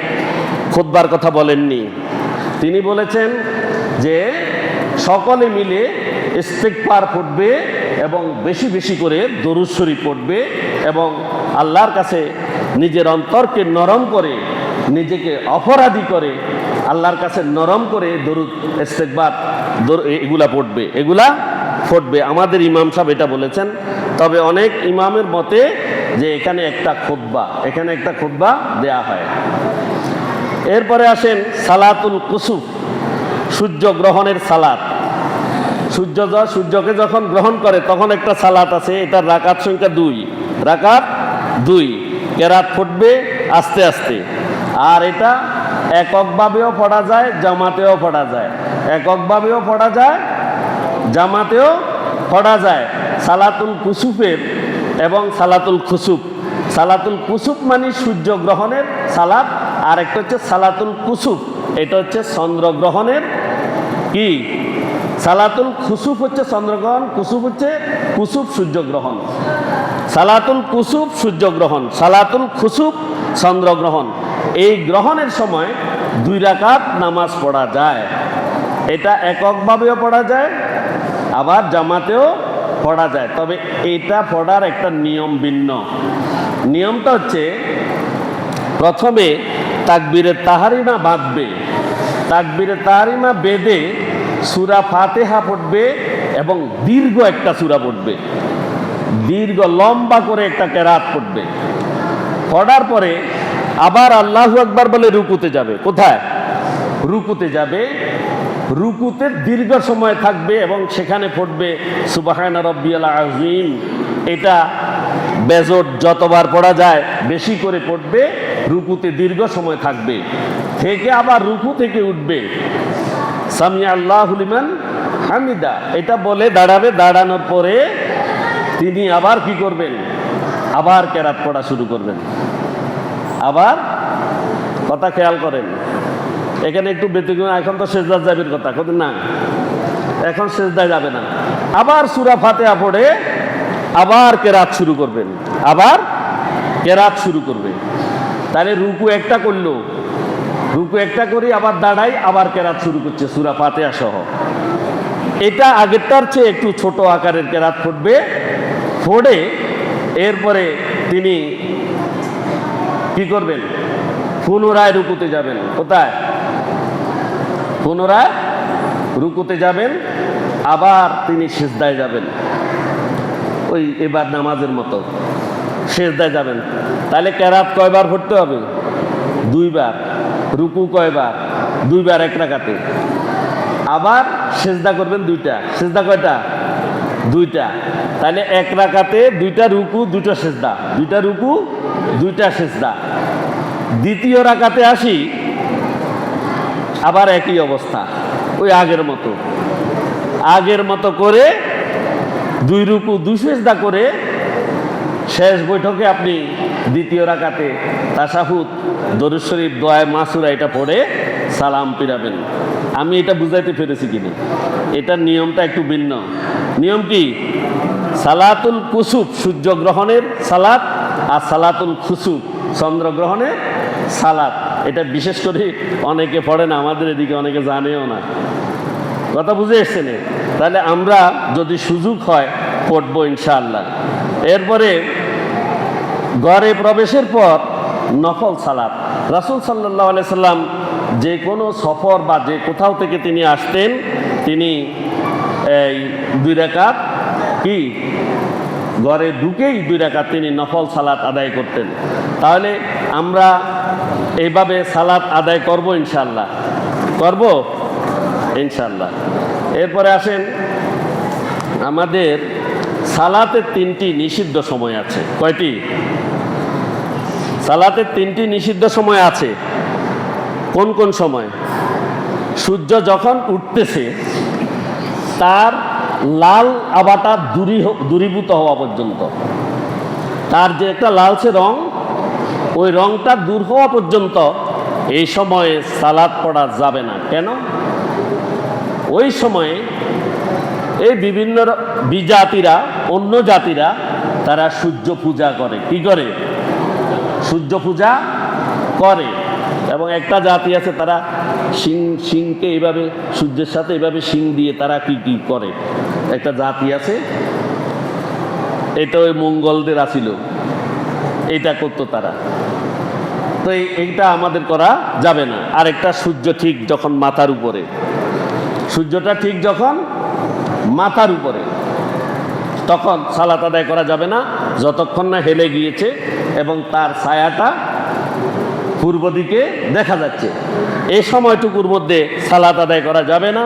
খুতবার কথা বলেননি। তিনি বলেছেন যে সকলে মিলে ইস্তিগফার পড়বে এবং বেশি বেশি করে দরুদ শরীফ পড়বে এবং আল্লাহর কাছে নিজের অন্তরকে নরম করে, নিজেকে অপরাধী করে আল্লাহর কাছে নরম করে দরুদ ইস্তিগফার এগুলা পড়বে, এগুলা পড়বে। আমাদের ইমাম সাহেব এটা বলেছেন। তবে অনেক ইমামের মতে যে এখানে একটা খুতবা, এখানে একটা খুতবা দেয়া হয়। এরপরে আসেন সালাতুল কুসুফ, সূর্য গ্রহণের সালাত। সূর্যকে যখন গ্রহণ করে তখন একটা সালাত আছে। এটার রাকাত সংখ্যা 2। রাকাত 2। কেরাত পড়বে আস্তে আস্তে। আর এটা এককভাবেও পড়া যায়, জামাতেও পড়া যায়। এককভাবেও পড়া যায়, জামাতেও পড়া যায়। সালাতুল কুসুফের এবং সালাতুল খুসুফ। সালাতুল কুসুফ মানে সূর্য গ্রহণের সালাত, আর একটা হচ্ছে সালাতুল কুসুফ, এটা হচ্ছে চন্দ্রগ্রহণের কি? সালাতুল খুসুফ হচ্ছে চন্দ্রগ্রহণ, কুসুফ হচ্ছে কুসুফ সূর্যগ্রহণ। সালাতুল কুসুফ সূর্যগ্রহণ, সালাতুল খুসুফ চন্দ্রগ্রহণ। এই গ্রহণের সময় 2 রাকাত নামাজ পড়া যায়। এটা এককভাবেও পড়া যায়, আবার জামাতেও পড়া যায়। তবে এটা পড়ার একটা নিয়ম ভিন্ন। নিয়মটা হচ্ছে প্রথমে তাকবীরে তাহরিমা বাঁধবে। তাকবীরে তাহরিমা বেঁধে সূরা ফাতিহা পড়বে এবং দীর্ঘ একটা সূরা পড়বে, দীর্ঘ লম্বা করে একটা কেরাত পড়বে। পড়ার পরে আবার আল্লাহু আকবার বলে রুকুতে যাবে। কোথায়? রুকুতে যাবে। রুকুতে দীর্ঘ সময় থাকবে এবং সেখানে পড়বে সুবহানা রাব্বিয়াল আযীম। এটা বেজোট যতবার পড়া যায় বেশি করে পড়বে, রুকুতে দীর্ঘ সময় থাকবে। থেকে আবার রুকু থেকে উঠবে, সামিয়া আল্লাহু লিমান হামিদা এটা বলে দাঁড়াবে। দাঁড়ানোর পরে তিনি আবার কি করবেন? আবার কেরাত পড়া শুরু করবেন। আবার কথা খেয়াল করেন, এখানে একটু ব্যতিক্রম। এখন তো সেজদায় যাবের কথা, কত না, এখন সেজদায় যাবে না। আবার সূরা ফাতিহা পড়ে আবার কেরাত শুরু করবেন, আবার কেরাত শুরু করবে। তাহলে রুকু একটা করলো, রুকু একটা করি আবার দাঁড়াই, আবার কেরাত শুরু করছে সূরা ফাতিহা সহ। এটা আগেরটার চেয়ে একটু ছোট আকারের কেরাত পড়বে। পড়ে এরপরে তিনি কি করবেন? পুনরায় রুকুতে যাবেন। কোথায়? পুনরায় রুকুতে যাবেন, আবার তিনি সিজদায় যাবেন। ওই এবার নামাজের মতো সিজদায় যাবেন। তাহলে কেরাত কয়বার পড়তে হবে? 2 বার। রুকু কয়বার? 2 বার এক রাকাতে। আবার সিজদা করবেন 2টা। সিজদা কয়টা? 2টা। তাহলে এক রাকাতে 2টা রুকু 2টা সিজদা, 2টা রুকু 2টা সিজদা। দ্বিতীয় রাকাতে আসি, আবার একই অবস্থা, ওই আগের মতো। আগের মতো করে 2 রুকু 2 সিজদা করে শেষ বৈঠকে আপনি দ্বিতীয় রাকাতে তাশাহুদ, দরুদ শরীফ, দোয়া মাসুরা এটা পড়ে সালাম ফিরাবেন। আমি এটা বুঝাইতে পেরেছি কিনা? এটার নিয়মটা একটু ভিন্ন। নিয়ম কি? সালাতুল কুসুফ সূর্যগ্রহণের সালাত, আর সালাতুল খুসুফ চন্দ্রগ্রহণের সালাত। এটা বিশেষ করে অনেকে পড়ে না, আমাদের এদিকে অনেকে জানেও না। কথা বুঝে এসছেন? তাহলে আমরা যদি সুযোগ হয় পড়বো ইনশাআল্লাহ। এরপরে ঘরে প্রবেশের পর নফল সালাত। রাসূল সাল্লাল্লাহু আলাইহি সাল্লাম যে কোনো সফর বা যে কোথাও থেকে তিনি আসতেন, তিনি এই 2 রাকাত কি ঘরে ঢুকেই 2 রাকাত তিনি নফল সালাত আদায় করতেন। তাহলে আমরা এইভাবে সালাত আদায় করব ইনশাআল্লাহ, করব ইনশাআল্লাহ। এরপরে আসেন, আমাদের সালাতের 3টি নিষিদ্ধ সময় আছে। কয়টি? সালাতের 3টি নিষিদ্ধ সময় আছে। কোন কোন সময়? সূর্য যখন উঠতেছে তার লাল আভাটা দূরীভূত হওয়া পর্যন্ত, তার যে একটা লালচে রং, ওই রংটা দূর হওয়া পর্যন্ত এই সময়ে সালাত পড়া যাবে না। কেন? ওই সময়ে এই বিভিন্ন বিজাতিরা, অন্য জাতিরা তারা সূর্য পূজা করে। কি করে? সূর্য পূজা করে। এবং একটা জাতি আছে তারা শিংকে এইভাবে সূর্যের সাথে এইভাবে শিং দিয়ে তারা কি কি করে। একটা জাতি আছে, এটা ওই মঙ্গলদের আছিল, এটা করতো তারা। তো এইটা আমাদের করা যাবে না। আর একটা সূর্য ঠিক যখন মাথার উপরে, সূর্যটা ঠিক যখন মাথার উপরে, তখন সালাত আদায় করা যাবে না যতক্ষণ না হেলে গিয়েছে এবং তার ছায়াটা পূর্ব দিকে দেখা যাচ্ছে। এই সময়টুকুর মধ্যে সালাত আদায় করা যাবে না।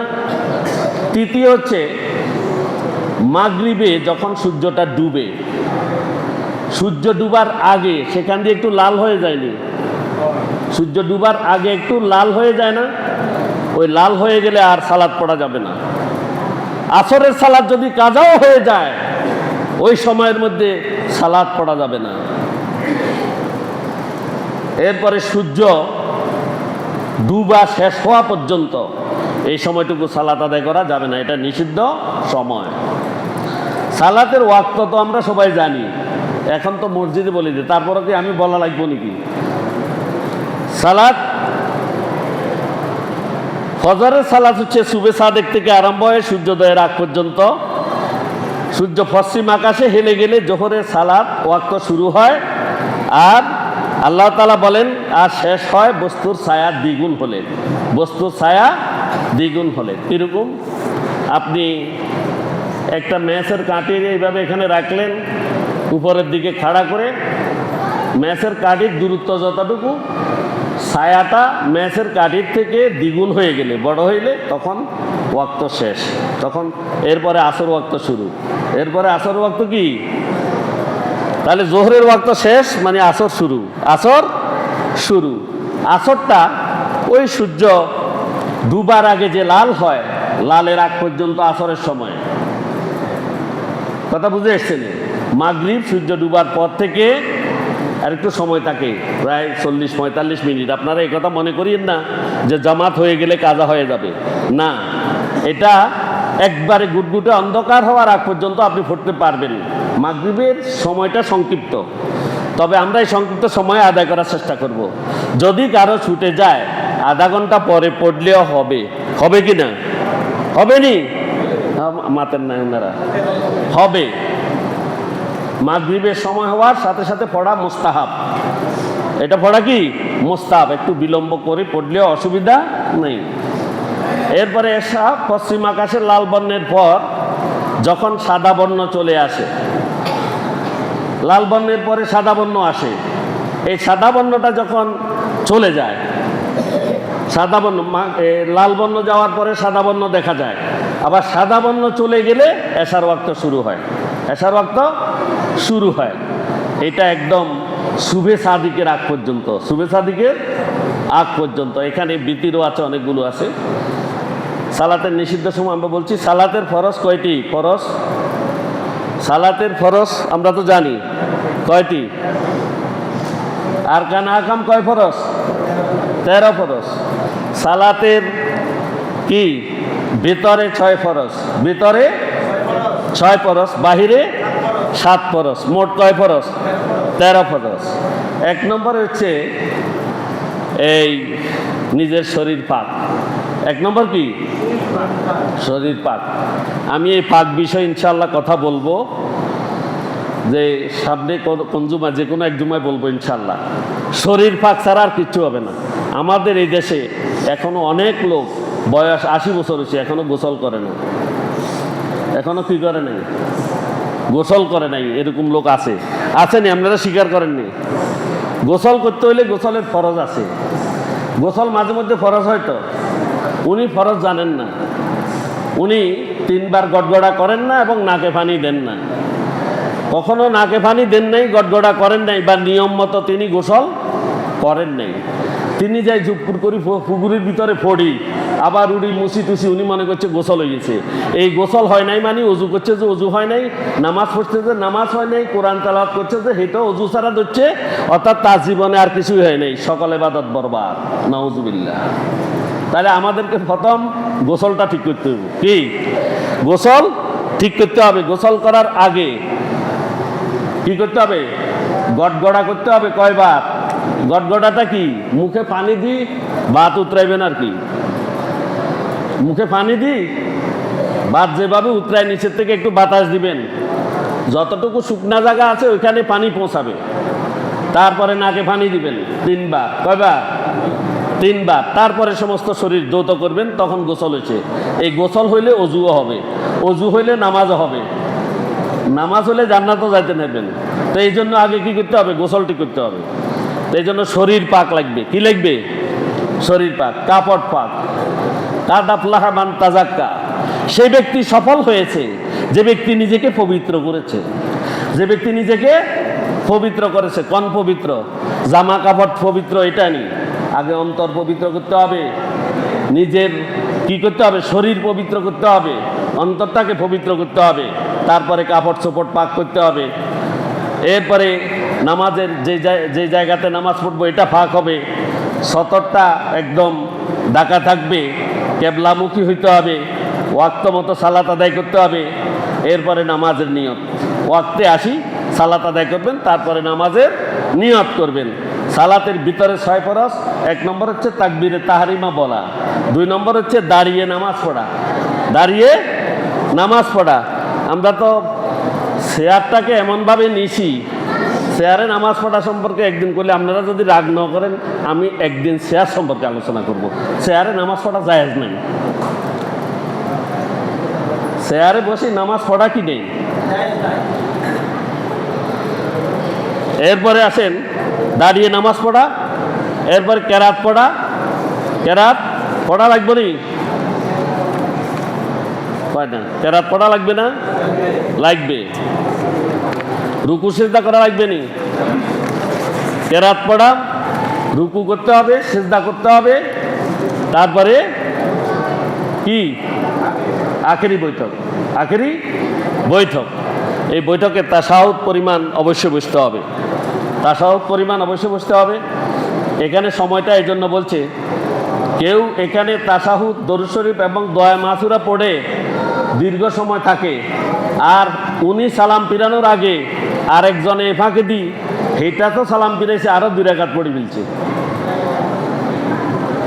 তৃতীয় হচ্ছে, মাগরিবে যখন সূর্যটা ডুবে, সূর্য ডুবার আগে সেখান দিয়ে একটু লাল হয়ে যায়নি? সূর্য ডুবার আগে একটু লাল হয়ে যায় না? ওই লাল হয়ে গেলে আর সালাত পড়া যাবে না। আসরের সালাত যদি কাজাও হয়ে যায়, ওই সময়ের মধ্যে সালাত পড়া যাবে না। এরপরে সূর্য ডুবা শেষ হওয়া পর্যন্ত এই সময়টুকু সালাত আদায় করা যাবে না। এটা নিষিদ্ধ সময়। সালাতের ওয়াক্ত তো আমরা সবাই জানি, এখন তো মসজিদে বলে দিই, তারপরে কি আমি বলা লাগবো নাকি? সালাত, ফজরের সালাত হচ্ছে সুবে সাদেক থেকে আরম্ভ হয়ে সূর্যোদয়ের আগ পর্যন্ত। সূর্য পশ্চিম আকাশে হেলে গেলে জোহরের সালাত ওয়াক্ত শুরু হয়, আর আল্লাহ তাআলা বলেন আর শেষ হয় বস্তুর ছায়া দ্বিগুণ হলে। বস্তুর ছায়া দ্বিগুণ হলে এরকম আপনি একটা ম্যাচের কাঠি এইভাবে এখানে রাখলেন, উপরের দিকে খাড়া করে, ম্যাচের কাঠির দূরত্ব যতটুকু, ছায়াটা ম্যাচের কাঠির থেকে দ্বিগুণ হয়ে গেলে, বড় হইলে, তখন ওয়াক্ত শেষ। তখন এরপরে আসর ওয়াক্ত শুরু। এরপরে আসর ওয়াক্ত কি? তাহলে জোহরের ওয়াক্ত শেষ মানে আসর শুরু। আসর শুরু। আসরটা ওই সূর্য ডুবার আগে যে লাল হয়, লালের আগ পর্যন্ত আসরের সময়। কথা বুঝে এসছেন? মাগরিব সূর্য ডুবার পর থেকে আর একটু সময় থাকে, প্রায় 40-45 মিনিট। আপনারা এই কথা মনে করিয়েন না যে জামাত হয়ে গেলে কাজা হয়ে যাবে, না। এটা একবারে গুটগুটে অন্ধকার হওয়ার আগ পর্যন্ত আপনি পড়তে পারবেন। মাগরিবের সময়টা সংক্ষিপ্ত, তবে আমরা এই সংক্ষিপ্ত সময় আদায় করার চেষ্টা করব। যদি কারো ছুটে যায় আধা ঘন্টা পরে পড়লেও হবে। হবে কি না? হবে নি? মাতের নাই ওনারা? হবে। মাগরিবের সময় হওয়ার সাথে সাথে পড়া মুস্তাহাব। এটা পড়া কি মুস্তাহাব, একটু বিলম্ব করে পড়লেও অসুবিধা নেই। এরপরে এসা পশ্চিম আকাশের লাল বর্ণের পর যখন সাদা বর্ণ চলে আসে, লাল বর্ণের পরে সাদা বর্ণ আসে, এই সাদা বর্ণটা যখন চলে যায়, সাদা বর্ণ, লাল বর্ণ যাওয়ার পরে সাদা বর্ণ দেখা যায়, আবার সাদা বর্ণ চলে গেলে এশার ওয়াক্ত শুরু হয়। এশার ওয়াক্ত শুরু হয়। এটা একদম শুভে সাদিকের আগ পর্যন্ত, শুভে সাদিকের আগ পর্যন্ত। এখানে বিতিরও আছে, অনেকগুলো আছে। সালাতের নিষিদ্ধ সময় আমরা বলছি। সালাতের ফরজ কয়টি? ফরজ, সালাতের ফরজ আমরা তো জানি কয়টি। আর কান আকাম কয় ফরজ? 13 ফরজ। সালাতের কি ভিতরে 6 ফরজ, ভিতরে 6 ফরজ, বাহিরে 7 ফরজ, মোট কয় ফরজ? 13 ফরজ। 1 নম্বরে হচ্ছে এই নিজের শরীর পাক। 1 নম্বর কি? শরীর পাক। আমি এই পাক বিষয়ে ইনশাআল্লাহ কথা বলবো, যে সামনে কোন জুমা, যে কোনো এক জুমায় বলবো ইনশাআল্লাহ। শরীর পাক ছাড়া আর কিচ্ছু হবে না। আমাদের এই দেশে এখনো অনেক লোক বয়স 80 বছর হয়েছে এখনো গোসল করে না, এখনো কি করে নাই? গোসল করে নাই। এরকম লোক আছে, আছেনি? আপনারা স্বীকার করেননি? গোসল করতে হইলে গোসলের ফরজ আছে। গোসল মাঝে মধ্যে ফরজ হয়তো, উনি ফরজ জানেন না। উনি 3 বার গড়গড়া করেন না এবং নাকে পানি দেন না। কখনো নাকে পানি দেন নাই, গড়গড়া করেন নাই, বা নিয়ম মতো তিনি গোসল করেন নাই। তিনি যাই জুপুর করি পুকুরের ভিতরে ফড়ি, আবার উড়ি মুসি টুসি, উনি মনে করছে গোসল হয়ে গেছে। এই গোসল হয় নাই মানে অজু করছে যে অজু হয় নাই, নামাজ পড়ছে যে নামাজ হয় নাই, কোরআন তেলাওয়াত করছে যে হেঁটো অজু ছাড়া ধরছে, অর্থাৎ তার জীবনে আর কিছুই হয় নাই, সকল ইবাদত বরবাদ। নাউজুবিল্লাহ। তাহলে আমাদেরকে প্রথম গোসলটা ঠিক করতে হবে। কি গোসল ঠিক করতে হবে? গোসল করার আগে কি করতে হবে? গড়গড়া করতে হবে। কয়বার? গড়গড়াটা কি? মুখে পানি দি ভাত উতরাইবেন আর কি, মুখে পানি দি ভাত যেভাবে উতরায় নিচের থেকে একটু বাতাস দিবেন, যতটুকু শুকনা জায়গা আছে ওইখানে পানি পৌঁছাবে। তারপরে নাকে পানি দিবেন 3 বার। কয়বার? 3 বার। তারপরে সমস্ত শরীর ধৌত করবেন, তখন গোসল হয়েছে। এই গোসল হইলে অজুও হবে, অজু হইলে নামাজও হবে, নামাজ হলে জান্নাতও যাইতে নেবেন। তো এই জন্য আগে কি করতে হবে? গোসলটি করতে হবে। তো এই জন্য শরীর পাক লাগবে। কি লাগবে? শরীর পাক, কাপড় পাক। কাদ আফলাহা মান তাজাক্কা। সেই ব্যক্তি সফল হয়েছে যে ব্যক্তি নিজেকে পবিত্র করেছে, যে ব্যক্তি নিজেকে পবিত্র করেছে। কোন পবিত্র? জামা কাপড় পবিত্র এটা নি, আগে অন্তর পবিত্র করতে হবে, নিজের কি করতে হবে? শরীর পবিত্র করতে হবে, অন্তরটাকে পবিত্র করতে হবে, তারপরে কাপড় চোপড় পাক করতে হবে। এরপরে নামাজের যে জায়গাতে নামাজ পড়বো এটা পাক হবে, সতরটা একদম ঢাকা থাকবে, কেবলামুখী হইতে হবে, ওয়াক্ত মতো সালাত আদায় করতে হবে। এরপরে নামাজের নিয়ত, ওয়াক্তে আসি সালাত আদায় করবেন, তারপরে নামাজের নিয়ত করবেন। সালাতের ভিতরে 6 ফরজ। 1 নম্বর হচ্ছে তাকবীরে তাহরিমা বলা, 2 নম্বর হচ্ছে দাঁড়িয়ে নামাজ পড়া, দাঁড়িয়ে নামাজ পড়া। আমরা তো চেয়ারটাকে এমনভাবে নিছি, চেয়ারে নামাজ পড়া সম্পর্কে একদিন করলে, আপনারা যদি রাগ না করেন, আমি একদিন চেয়ার সম্পর্কে আলোচনা করব। চেয়ারে নামাজ পড়া জায়েজ নাই। চেয়ারে বসে নামাজ পড়া কি নেই? এরপরে আসেন দাঁড়িয়ে নামাজ পড়া, এরপরে কেরাত পড়া। কেরাত পড়া লাগবে নি? না, কেরাত পড়া লাগবে না? লাগবে। রুকু সিজদা করা লাগবে নি? কেরাত পড়া, রুকু করতে হবে, সিজদা করতে হবে, তারপরে কি? আখেরি বৈঠক। আখেরি বৈঠক। এই বৈঠকে তাশাহুদ পরিমাণ অবশ্যই বসতে হবে, তাশাহুদ পরিমাণ অবশ্যই বসতে হবে। এখানে সময়টা এই জন্য বলছে, কেউ এখানে তাশাহুদ, দরুদ শরীফ এবং দোয়া মাসুরা পড়ে দীর্ঘ সময় থাকে, আর উনি সালাম ফিরানোর আগে আরেকজনে ফাঁকে দিই এটা তো সালাম ফিরেছে আরো 2 রাকাত পড়ে ফেলছে।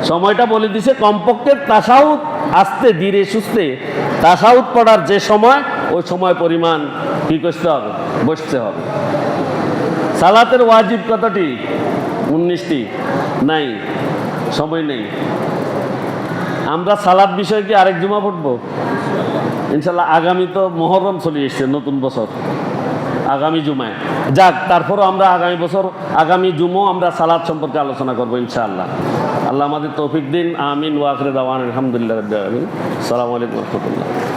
সময়টা বলে দিছে, কমপক্ষে তাশাহুদ আস্তে ধীরে সুস্থে তাশাহুদ পড়ার যে সময়, ওই সময় পরিমাণ কি করতে হবে? বসতে হবে। সালাতের ওয়াজিব কতটি? 19টি। নাই, সময় নেই। আমরা সালাত বিষয়ে কি আরেক জুমা পড়বো ইনশাল্লাহ। আগামী তো মুহররম চলে এসছে, নতুন বছর, আগামী জুমায়। যাক, তারপরও আমরা আগামী বছর, আগামী জুমো আমরা সালাত সম্পর্কে আলোচনা করবো ইনশাআল্লাহ। আল্লাহ আমাদের তৌফিক দিন। আমিন। ওয়া আখিরু দাওয়ানা আলহামদুলিল্লাহি রাব্বিল আলামিন। আসসালামু আলাইকুম ওয়া রাহমাতুল্লাহ।